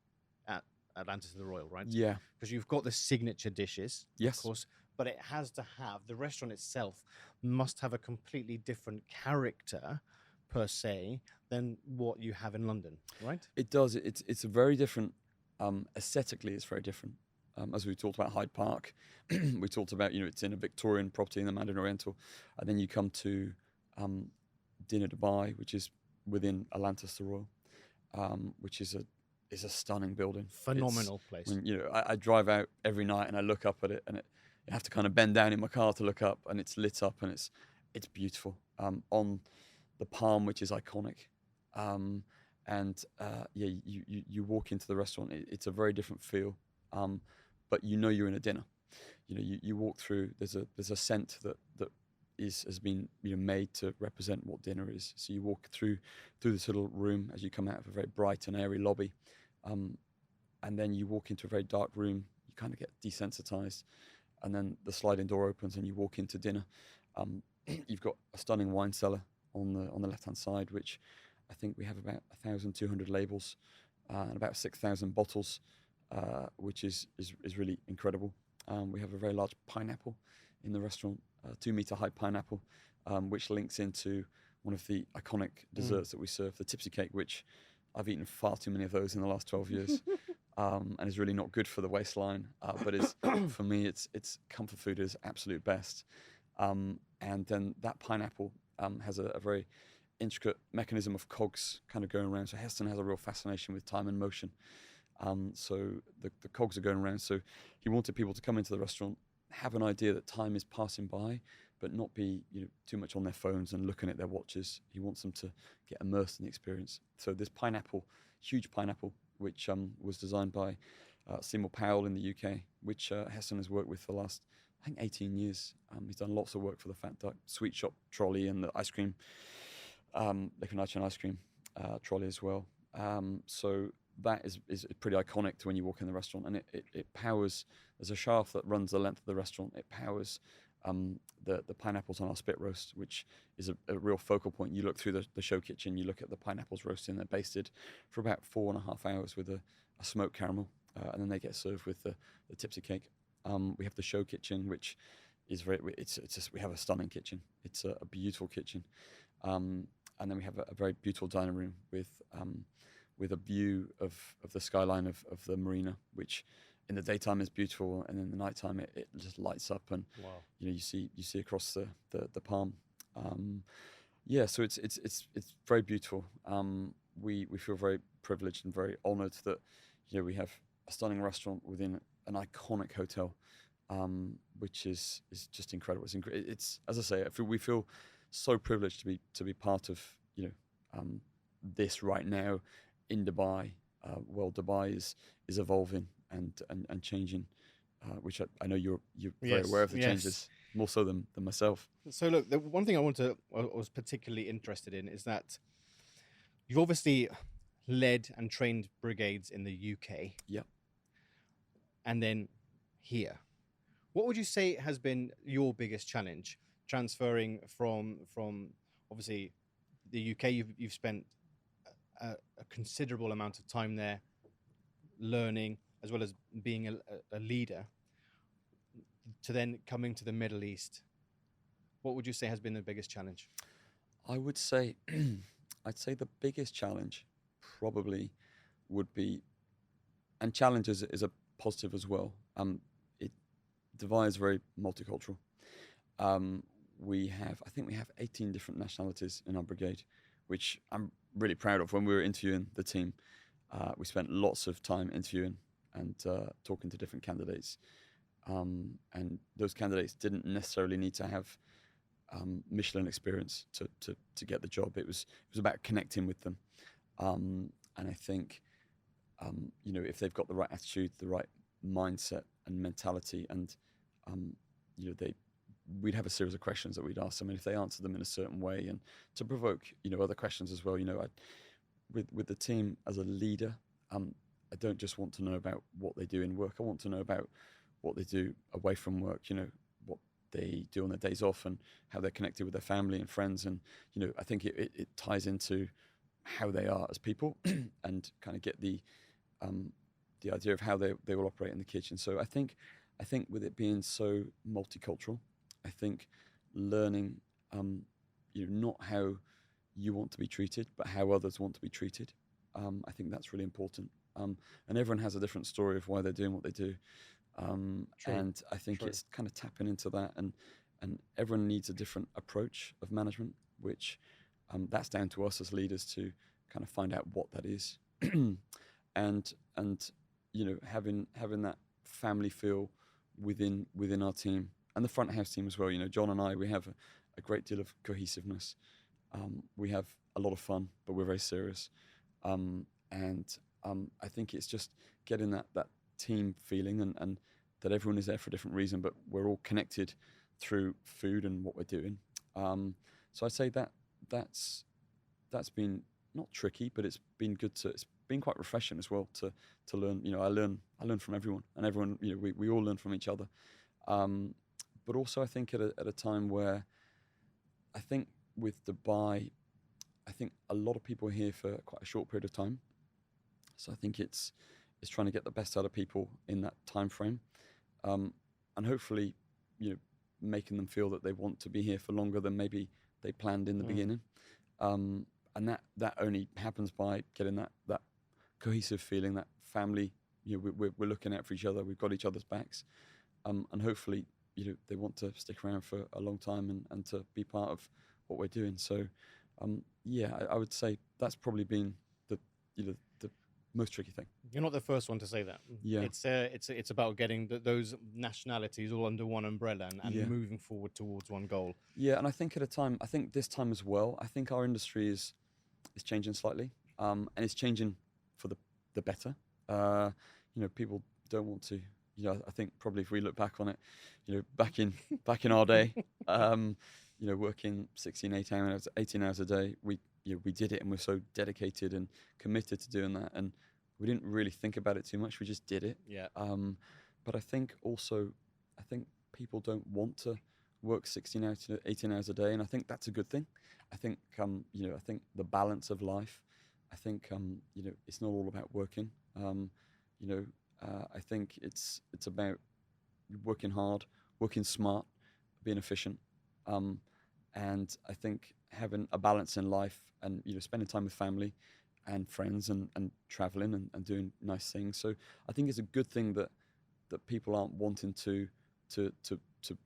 at Atlantis of the Royal, right? Yeah. Because you've got the signature dishes, yes, of course, but it has to have, the restaurant itself must have a completely different character per se than what you have in London, right? It does. It's a very different, aesthetically it's very different. As we talked about Hyde Park, we talked about, it's in a Victorian property in the Mandarin Oriental, and then you come to Dinner Dubai, which is within Atlantis the Royal, which is a stunning building. Phenomenal place. When, I drive out every night and I look up at it, and you have to kind of bend down in my car to look up, and it's lit up and it's beautiful. On the Palm, which is iconic, you walk into the restaurant. It's a very different feel, but you're in a dinner. You walk through. There's a scent that has been made to represent what dinner is. So you walk through this little room as you come out of a very bright and airy lobby, and then you walk into a very dark room. You kind of get desensitized, and then the sliding door opens and you walk into dinner. You've got a stunning wine cellar on the left hand side, which I think we have about 1,200 labels and about 6,000 bottles, which is really incredible. We have a very large pineapple in the restaurant, 2-meter high pineapple, which links into one of the iconic desserts that we serve, the tipsy cake, which I've eaten far too many of those in the last 12 years, and is really not good for the waistline. But for me, it's comfort food is absolute best. And then that pineapple has a very intricate mechanism of cogs kind of going around. So Heston has a real fascination with time and motion. So the cogs are going around. So he wanted people to come into the restaurant, have an idea that time is passing by, but not be too much on their phones and looking at their watches. He wants them to get immersed in the experience. So this pineapple, huge pineapple, which was designed by Seymour Powell in the UK, which Heston has worked with for the last, I think, 18 years. He's done lots of work for the Fat Duck Sweet Shop trolley and the ice cream, Liquid Nitrogen ice cream trolley as well. So that is pretty iconic to when you walk in the restaurant, and it powers. There's a shaft that runs the length of the restaurant. It powers the pineapples on our spit roast, which is a real focal point. You look through the show kitchen, you look at the pineapples roasting. They're basted for about 4.5 hours with a smoked caramel, and then they get served with the tipsy cake. We have the show kitchen, which is we have a stunning kitchen. It's a beautiful kitchen, and then we have a very beautiful dining room with a view of the skyline of the marina, which in the daytime is beautiful, and in the nighttime it just lights up, and wow. You see across the Palm. So it's very beautiful. We feel very privileged and very honoured that we have a stunning restaurant within an iconic hotel, which is just incredible. It's as I say, we feel so privileged to be part of this right now in Dubai. Well, Dubai is evolving and changing, which I know you're very aware of the changes, more so than myself. So look, the one thing I was particularly interested in is that you've obviously led and trained brigades in the UK. Yeah. And then here. What would you say has been your biggest challenge transferring from obviously the UK? You've spent a considerable amount of time there, learning as well as being a leader, to then coming to the Middle East. What would you say has been the biggest challenge? I would say, I'd say the biggest challenge probably would be, and challenge is a positive as well. Dubai is very multicultural. I think we have 18 different nationalities in our brigade, which I'm really proud of. When we were interviewing the team, we spent lots of time interviewing and talking to different candidates. and those candidates didn't necessarily need to have Michelin experience to get the job. It was about connecting with them, and I think if they've got the right attitude, the right mindset and mentality, and we'd have a series of questions that we'd ask them, and if they answer them in a certain way, and to provoke other questions as well. With the team as a leader, I don't just want to know about what they do in work. I want to know about what they do away from work. What they do on their days off and how they're connected with their family and friends. And I think it ties into how they are as people and kind of get the idea of how they will operate in the kitchen. So I think with it being so multicultural, I think learning not how you want to be treated, but how others want to be treated. I think that's really important. And everyone has a different story of why they're doing what they do. And I think it's kind of tapping into that, and everyone needs a different approach of management, which that's down to us as leaders to kind of find out what that is. and having that family feel within our team and the front of house team as well. John and I, we have a great deal of cohesiveness. We have a lot of fun, but we're very serious. I think it's just getting that team feeling and that everyone is there for a different reason, but we're all connected through food and what we're doing. So I'd say that's been not tricky, but it's been good it's been quite refreshing as well to learn. I learn from everyone, and everyone, we all learn from each other. But also I think at a time where I think with Dubai, I think a lot of people are here for quite a short period of time. So I think it's trying to get the best out of people in that time frame, and hopefully, making them feel that they want to be here for longer than maybe they planned in the beginning. And that only happens by getting that cohesive feeling, that family. We're looking out for each other. We've got each other's backs, and hopefully, they want to stick around for a long time and to be part of what we're doing. So, I would say that's probably been the most tricky thing. You're not the first one to say that. Yeah, it's about getting those nationalities all under one umbrella and moving forward towards one goal. Yeah, and I think this time as well, I think our industry is changing slightly, and it's changing for the better. People don't want to. I think probably if we look back on it, back in our day, working 18 hours a day, we did it, and we're so dedicated and committed to doing that, and we didn't really think about it too much. We just did it. Yeah. But I think people don't want to work 16 hours to 18 hours a day, and I think that's a good thing. I think I think the balance of life. I think it's not all about working. I think it's about working hard, working smart, being efficient, and I think having a balance in life and spending time with family and friends and traveling and doing nice things. So I think it's a good thing that people aren't wanting to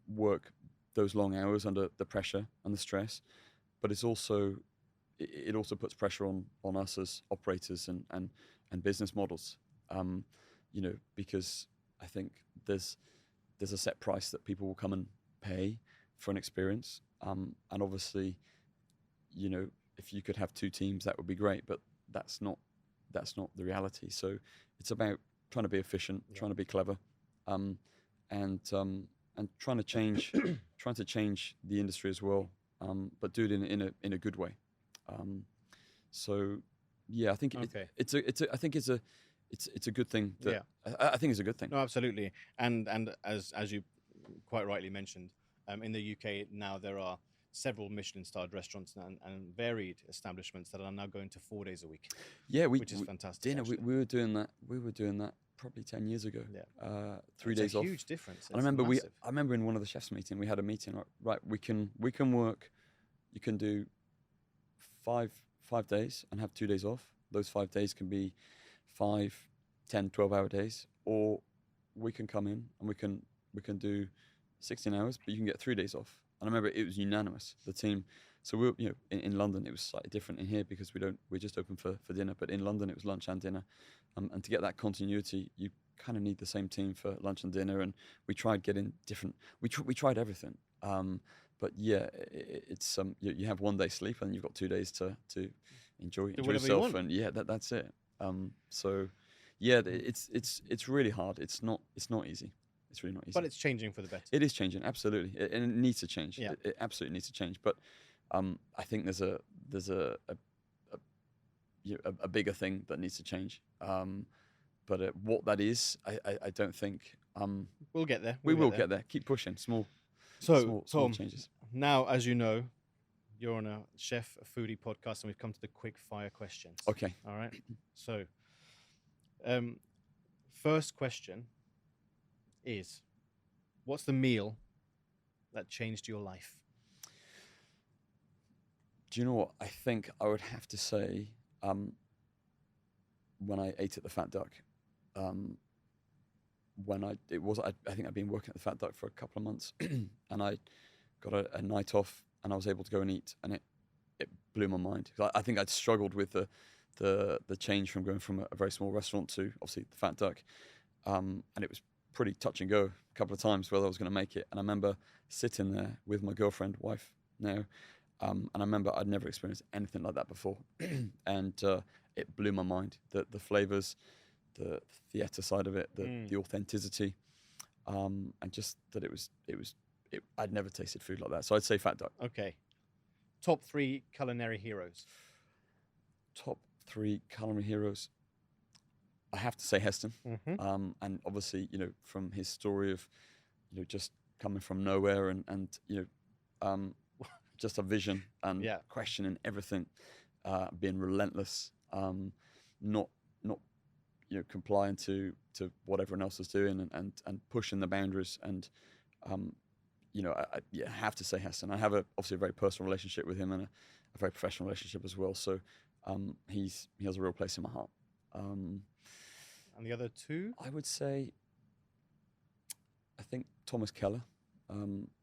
work those long hours under the pressure and the stress, but it also puts pressure on us as operators and business models. Because I think there's a set price that people will come and pay for an experience, and obviously, if you could have two teams, that would be great, but that's not the reality. So it's about trying to be efficient, trying to be clever, and trying to change the industry as well, but do it in a good way. So yeah, I think it's a good thing. I think it's a good thing. No, absolutely. And as you quite rightly mentioned, in the UK now there are several Michelin-starred restaurants and varied establishments that are now going to 4 days a week. Yeah, which is fantastic. We were doing that. We were doing that probably 10 years ago. Yeah, 3 days off. It's a huge difference. And I remember in one of the chefs' meeting, we had a meeting. Right, we can work. You can do five days and have 2 days off. Those 5 days can be 5, 10, 12-hour days, or we can come in and we can do 16 hours, but you can get 3 days off. And I remember it was unanimous, the team. So we were, in London, it was slightly different in here because we're just open for dinner, but in London it was lunch and dinner. And to get that continuity, you kind of need the same team for lunch and dinner, and we tried getting different. We tried everything. But yeah, it's you have 1 day sleep and you've got 2 days to enjoy yourself, and yeah, that's it. So yeah, it's really hard. It's not easy. It's really not easy. But it's changing for the better. It is changing, absolutely, and it needs to change. Yeah. It absolutely needs to change. But I think there's a bigger thing that needs to change. But what that is, I don't think. We'll get there. We will get there. Keep pushing. Small Tom, changes. Now, as you know, you're on a Chef Foodie podcast, and we've come to the quick fire questions. Okay. All right. So, first question is, what's the meal that changed your life? Do you know what? I think I would have to say when I ate at the Fat Duck. I think I'd been working at the Fat Duck for a couple of months, and I got a night off, and I was able to go and eat, and it blew my mind. I think I'd struggled with the change from going from a very small restaurant to obviously the Fat Duck, and it was pretty touch and go a couple of times whether I was going to make it. And I remember sitting there with my girlfriend, wife now, and I remember I'd never experienced anything like that before, and it blew my mind. The flavors, the theatre side of it, the authenticity, and just that I'd never tasted food like that. So I'd say Fat Duck. Okay. Top 3 culinary heroes. Top 3 culinary heroes. I have to say Heston. Mm-hmm. And obviously, from his story of, just coming from nowhere and just a vision and questioning everything, being relentless, not complying to what everyone else is doing and pushing the boundaries. And I have to say Heston. I have obviously a very personal relationship with him and a very professional relationship as well. So he has a real place in my heart. And the other 2? I would say, I think Thomas Keller.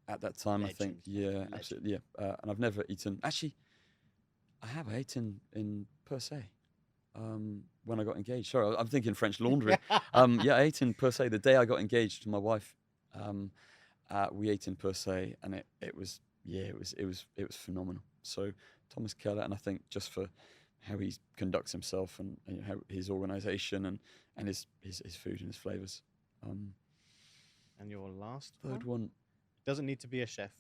At that time, Legend. I think, Legend. Absolutely, yeah. And I've never eaten. Actually, I have eaten in per se. When I got engaged. Sorry, I'm thinking French Laundry. I ate in per se the day I got engaged to my wife. We ate in per se, and it was phenomenal. So Thomas Keller, and I think just for how he conducts himself and how his organisation and his food and his flavours. And your last third one doesn't need to be a chef.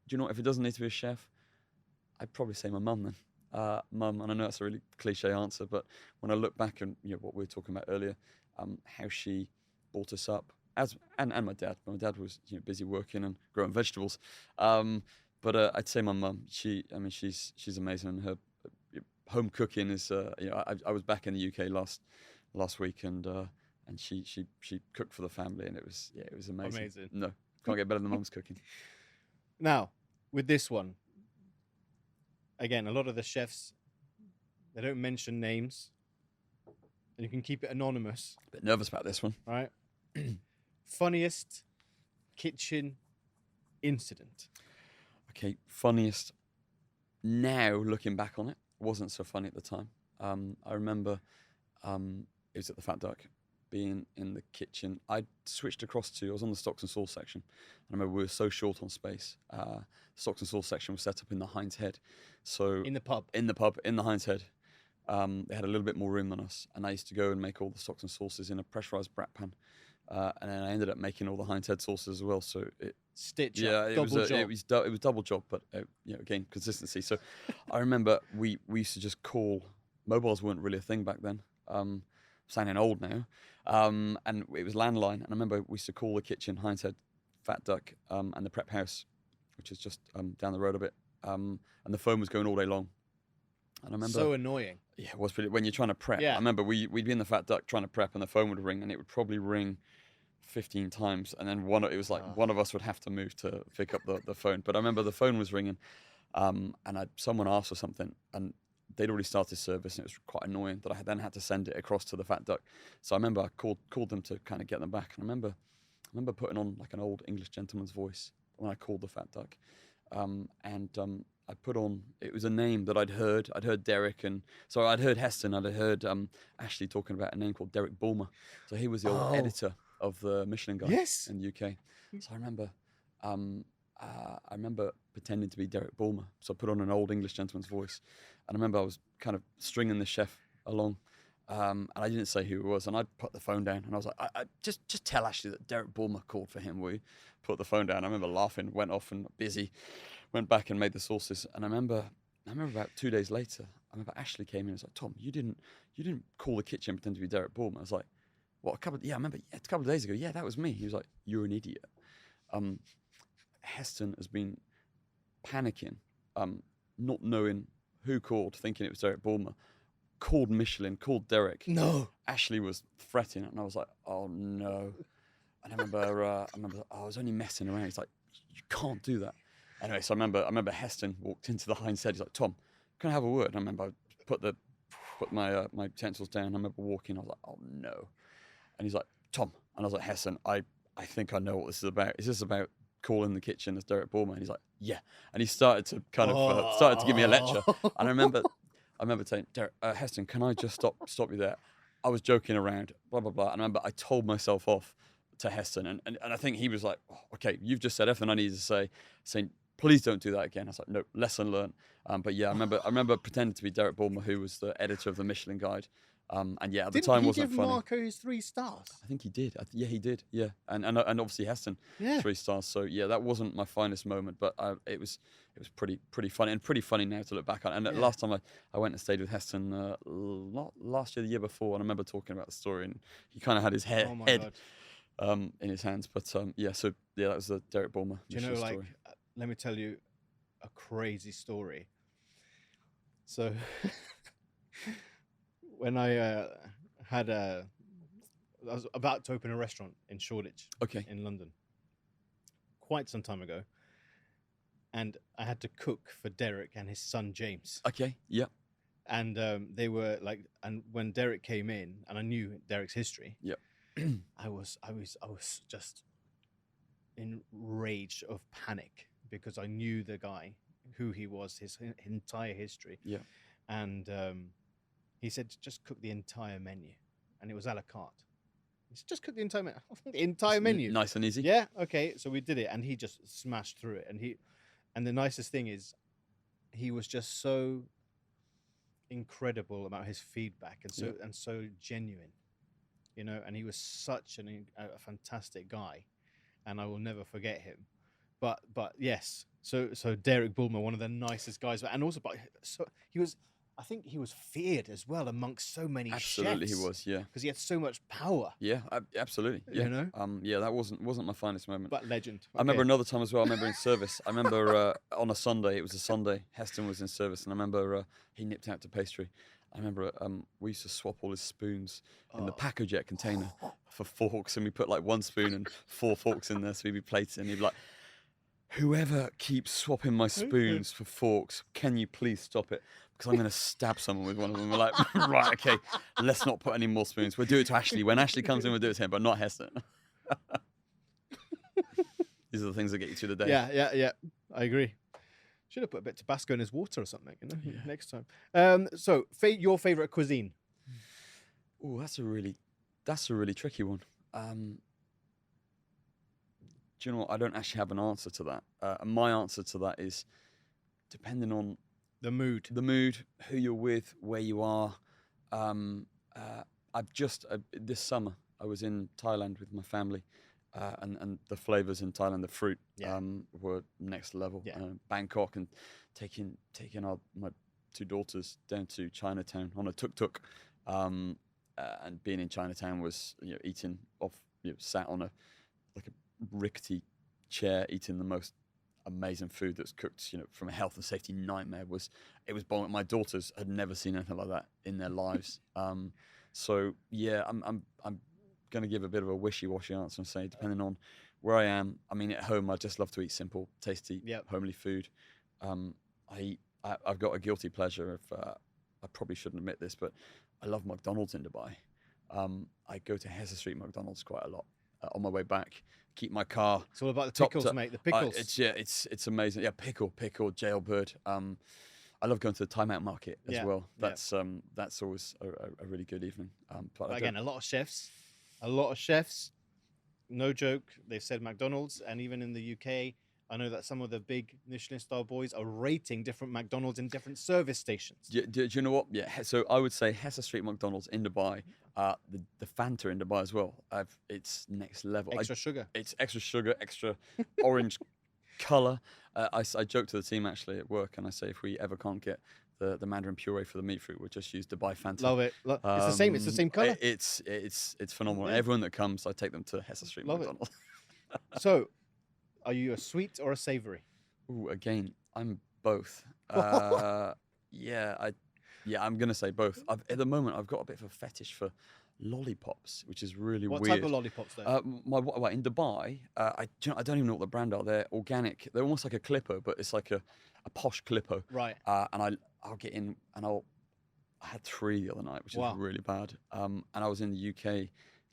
Do you know what? If it doesn't need to be a chef, I'd probably say my mum then. Mum, and I know that's a really cliche answer, but when I look back and what we were talking about earlier, how she brought us up, and my dad. My dad was busy working and growing vegetables, but I'd say my mum. She's amazing, and her home cooking is. I was back in the UK last week, and she cooked for the family, and it was amazing. Amazing. No, can't get better than mum's cooking. Now, with this one. Again, a lot of the chefs, they don't mention names, and you can keep it anonymous. A bit nervous about this one. All right. Funniest kitchen incident. Okay, funniest. Now, looking back on it, wasn't so funny at the time. I remember it was at the Fat Duck, being in the kitchen. I switched across I was on the stocks and sauce section. And I remember we were so short on space. Stocks and sauce section was set up in the Hind's Head. So in the pub, in the Hind's Head. They had a little bit more room than us. And I used to go and make all the stocks and sauces in a pressurized brat pan. And then I ended up making all the Hind's Head sauces as well. So it was double job, but again, consistency. So I remember we used to just call. Mobiles weren't really a thing back then. Sounding old now, and it was landline. And I remember we used to call the kitchen Hind's Head, Fat Duck, and the prep house, which is just down the road a bit. And the phone was going all day long. And I remember so annoying. Yeah, it was pretty. When you're trying to prep, yeah. I remember we'd be in the Fat Duck trying to prep, and the phone would ring, and it would probably ring 15 times, and then one of us would have to move to pick up the phone. But I remember the phone was ringing, and someone asked for something, and they'd already started service, and it was quite annoying that I then had to send it across to the Fat Duck. So I remember I called them to kind of get them back. And I remember putting on like an old English gentleman's voice when I called the Fat Duck, and I put on, it was a name that I'd heard Derek, and so I'd heard Heston, I'd heard Ashley talking about a name called Derek Bulmer. So he was the old editor of the Michelin Guide in the UK. So I remember pretending to be Derek Bulmer. So I put on an old English gentleman's voice, and I remember I was kind of stringing the chef along, and I didn't say who it was, and I put the phone down, and I was like, I just tell Ashley that Derek Bulmer called for him, will you? Put the phone down. I remember laughing, went off and busy, went back and made the sauces, and I remember about 2 days later, I remember Ashley came in and was like, Tom, you didn't call the kitchen and pretend to be Derek Bulmer. I was like, what, I remember a couple of days ago, yeah, that was me. He was like, you're an idiot. Heston has been panicking, not knowing who called, thinking it was Derek Bulmer, called Michelin, called Derek. No. Ashley was fretting, and I was like, oh no. And I remember I was only messing around. He's like, you can't do that. Anyway, so I remember Heston walked into the Heinz head. He's like, Tom, can I have a word? And I remember I put my utensils down. I remember walking. I was like, oh no. And he's like, Tom. And I was like, Heston, I think I know what this is about. Is this about calling the kitchen as Derek Bulmer? And he's like, yeah. And he started to kind of started to give me a lecture. And I remember saying, Derek, Heston, can I just stop you there? I was joking around, blah blah blah. And I remember I told myself off to Heston, and I think he was like, oh, okay, you've just said everything I needed to say, saying please don't do that again. I was like, no, lesson learned. But yeah, I remember pretending to be Derek Bulmer, who was the editor of the Michelin Guide. And yeah, at the time wasn't funny. Didn't he give Marco his 3 stars? I think he did. Yeah, he did. Yeah, and obviously Heston 3 stars. So yeah, that wasn't my finest moment, but it was pretty funny, and pretty funny now to look back on. And last time I went and stayed with Heston, not last year, the year before, and I remember talking about the story, and he kind of had his head in his hands. But yeah, so yeah, that was the Derek Bulmer. Do you know, like, let me tell you a crazy story. So. When I was about to open a restaurant in Shoreditch, in London, quite some time ago, and I had to cook for Derek and his son James. Okay, yeah. And they were like, and when Derek came in, and I knew Derek's history, yeah, I was just enraged of panic because I knew the guy, who he was, his entire history, yeah, and. He said, just cook the entire menu. And it was a la carte. He said, just cook the entire menu. Nice and easy. Yeah, okay. So we did it, and he just smashed through it. And the nicest thing is, he was just so incredible about his feedback and so genuine, you know. And he was such a fantastic guy, and I will never forget him. But yes, so Derek Bulmer, one of the nicest guys, and also, he was. I think he was feared as well amongst so many chefs. Absolutely, he was, yeah. Because he had so much power. Yeah, absolutely. Yeah. You know? Yeah, that wasn't my finest moment. But legend. I remember another time as well. I remember in service. I remember on a Sunday. It was a Sunday. Heston was in service, and I remember he nipped out to pastry. I remember we used to swap all his spoons in the Paccheco container for forks, and we put like 1 spoon and 4 forks in there, so we'd be plating. He'd be like, whoever keeps swapping my spoons for forks, can you please stop it? Because I'm going to stab someone with one of them. We're like, right, okay, let's not put any more spoons. We'll do it to Ashley. When Ashley comes in, we'll do it to him, but not Heston. These are the things that get you through the day. Yeah. I agree. Should have put a bit of Tabasco in his water or something, next time. So, your favourite cuisine? Oh, that's a really tricky one. Do you know what? I don't actually have an answer to that. My answer to that is depending on the mood, who you're with, where you are. I've just this summer I was in Thailand with my family, and the flavors in Thailand, the fruit were next level. Yeah. Bangkok, and taking my 2 daughters down to Chinatown on a tuk-tuk, and being in Chinatown was eating off sat on a rickety chair eating the most amazing food that's cooked from a health and safety nightmare. It was bonkers. My daughters had never seen anything like that in their lives. So yeah, I'm going to give a bit of a wishy-washy answer and say depending on where I am. I mean, at home I just love to eat simple, tasty, homely food. I've got a guilty pleasure of I probably shouldn't admit this, but I love McDonald's in Dubai. I go to Heston Street McDonald's quite a lot. on my way back. Keep my car. It's all about the pickles, mate. The pickles. It's amazing. Yeah, pickle, jailbird. I love going to the timeout market as well. That's always a really good evening. But again, a lot of chefs, no joke, they've said McDonald's, and even in the UK, I know that some of the big Michelin star boys are rating different McDonald's in different service stations. Do you know what? Yeah, so I would say Heston Street McDonald's in Dubai, the Fanta in Dubai as well. It's next level. Extra sugar. It's extra sugar, extra orange color. I joke to the team actually at work, and I say if we ever can't get the mandarin puree for the meat fruit, we'll just use Dubai Fanta. Love it. It's the same. It's the same color. It's phenomenal. Yeah. Everyone that comes, I take them to Heston Street McDonald's. So, are you a sweet or a savory? Ooh, again, I'm both. I'm gonna say both. At the moment, I've got a bit of a fetish for lollipops, which is really weird. What type of lollipops though? In Dubai, I don't even know what the brand are. They're organic. They're almost like a Clippo, but it's like a posh Clippo. Right. And I'll get in, and I had 3 the other night, which is really bad. And I was in the UK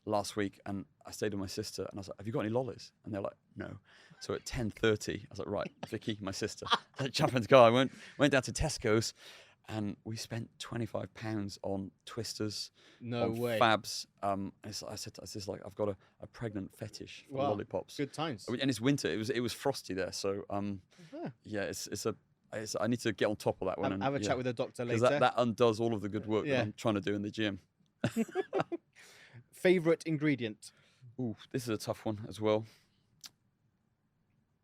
last week, and I stayed with my sister, and I was like, "Have you got any lollies?" And they're like, "No." So at 10:30, I was like, "Right, Vicky, my sister." I jumped in the car. I went down to Tesco's. And we spent £25 on Twisters, no way, Fabs. I said, I've got a pregnant fetish for lollipops. Good times. And it's winter. It was frosty there, so I need to get on top of that one. Have a chat with the doctor later. Because that undoes all of the good work that I'm trying to do in the gym. Favorite ingredient? Ooh, this is a tough one as well.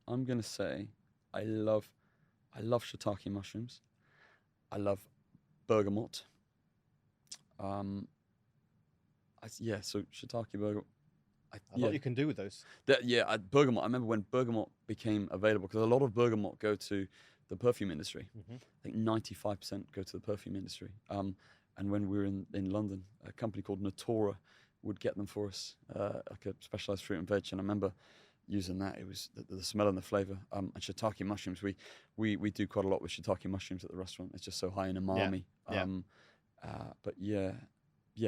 I'm gonna say I love shiitake mushrooms. I love bergamot. So shiitake bergamot. A lot you can do with those. Bergamot. I remember when bergamot became available, because a lot of bergamot go to the perfume industry. Mm-hmm. I think 95% go to the perfume industry. And when we were in London, a company called Natura would get them for us, like a specialized fruit and veg. And I remember using that. It was the smell and the flavor. And shiitake mushrooms, we do quite a lot with shiitake mushrooms at the restaurant. It's just so high in umami.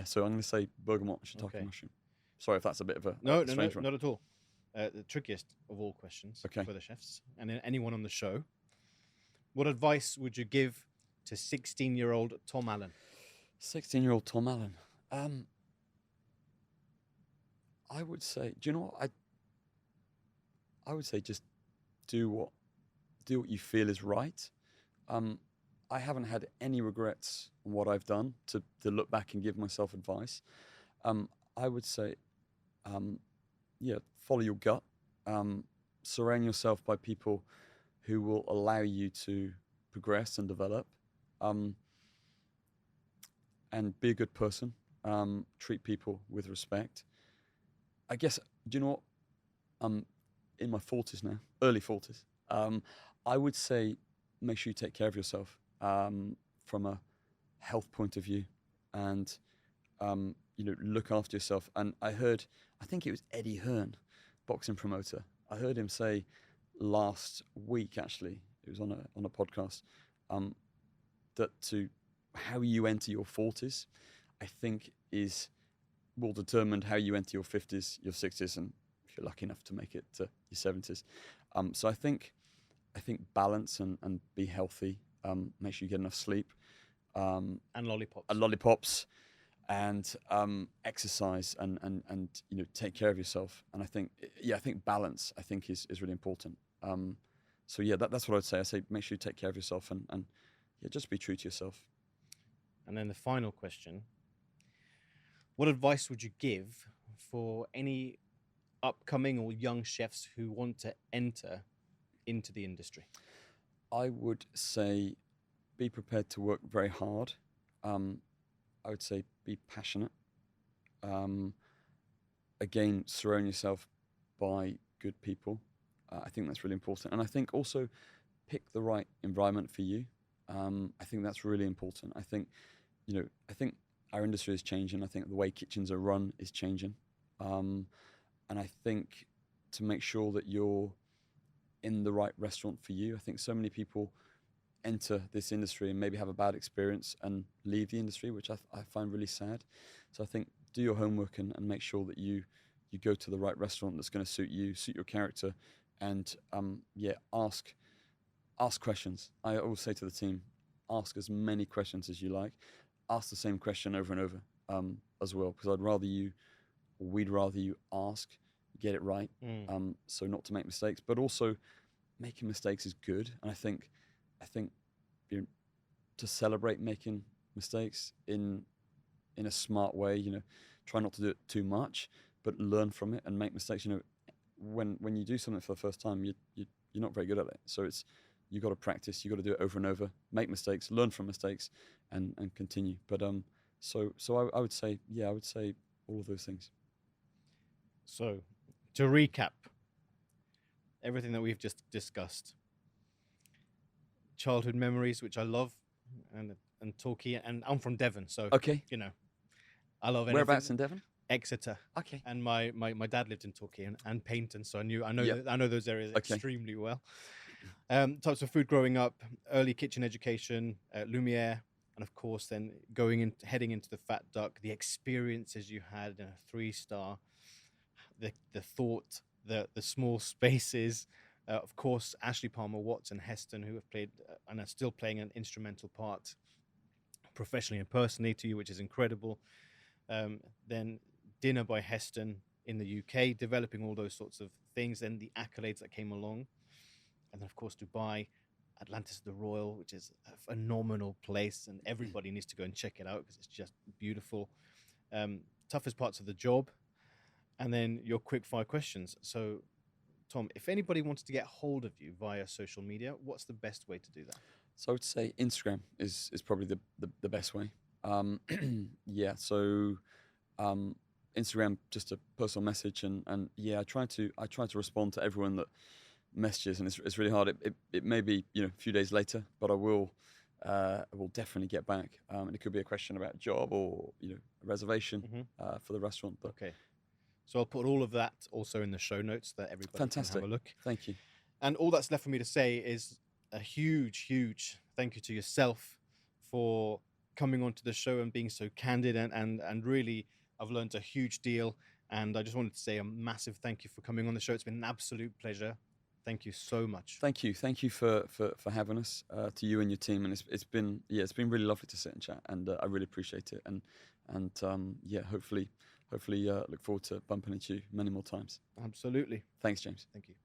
So I'm going to say bergamot shiitake mushroom. Sorry if that's a bit of a strange one. Not at all. The trickiest of all questions for the chefs and anyone on the show. What advice would you give to 16-year-old Tom Allen? 16-year-old Tom Allen. I would say, do you know what? I would say just do what you feel is right. I haven't had any regrets on what I've done to look back and give myself advice. I would say, follow your gut. Surround yourself by people who will allow you to progress and develop. And be a good person. Treat people with respect. I guess, do you know what? I'm in my 40s now, early 40s. I would say make sure you take care of yourself from a health point of view, and look after yourself. And I think it was Eddie Hearn, boxing promoter. I heard him say last week, actually, it was on a podcast, that to how you enter your 40s, I think will determine how you enter your 50s, your 60s, and if you're lucky enough to make it to your 70s. So I think balance and be healthy. Make sure you get enough sleep. And lollipops. And exercise and take care of yourself. And I think balance is really important. That's what I'd say. I say make sure you take care of yourself and just be true to yourself. And then the final question: what advice would you give for any upcoming or young chefs who want to enter into the industry? I would say be prepared to work very hard. I would say be passionate. Again, surround yourself by good people. I think that's really important. And I think also pick the right environment for you. I think that's really important. I think our industry is changing. I think the way kitchens are run is changing. And I think to make sure that you're in the right restaurant for you. I think so many people enter this industry and maybe have a bad experience and leave the industry, which I find really sad. So I think do your homework and make sure that you you go to the right restaurant that's going to suit you, suit your character, and ask questions. I always say to the team, ask as many questions as you like. Ask the same question over and over as well, because we'd rather you ask, get it right, so not to make mistakes. But also, making mistakes is good, and I think to celebrate making mistakes in a smart way. Try not to do it too much, but learn from it and make mistakes. When you do something for the first time, you're not very good at it. So you got to practice. You got to do it over and over. Make mistakes, learn from mistakes, and continue. But so I would say all of those things. So to recap everything that we've just discussed, childhood memories, which I love, and Torquay, and I'm from Devon, so okay, I love anything. Whereabouts in Devon? Exeter. Okay. And my dad lived in Torquay and Paignton, so I know those areas extremely well. Types of food growing up, early kitchen education, Lumiere, and of course then heading into the Fat Duck, the experiences you had in a 3-star, the thought, the small spaces, of course Ashley Palmer Watts and Heston, who have played and are still playing an instrumental part professionally and personally to you, which is incredible. Then dinner by Heston in the UK, developing all those sorts of things, and the accolades that came along. And then, of course, Dubai, Atlantis the Royal, which is a phenomenal place, and everybody needs to go and check it out because it's just beautiful. Toughest parts of the job, and then your quick fire questions. So, Tom, if anybody wants to get hold of you via social media, what's the best way to do that? So I would say Instagram is probably the best way. Instagram, just a personal message, and I try to respond to everyone that messages, and it's really hard. It may be a few days later, but I will definitely get back. And it could be a question about a job or a reservation for the restaurant. But okay, so I'll put all of that also in the show notes that everybody can have a look. Thank you. And all that's left for me to say is a huge thank you to yourself for coming onto the show and being so candid, and really I've learned a huge deal, and I just wanted to say a massive thank you for coming on the show. It's been an absolute pleasure. Thank you so much. Thank you for having us, to you and your team, and it's been really lovely to sit and chat, and I really appreciate it, and hopefully look forward to bumping into you many more times. Absolutely. Thanks, James. Thank you.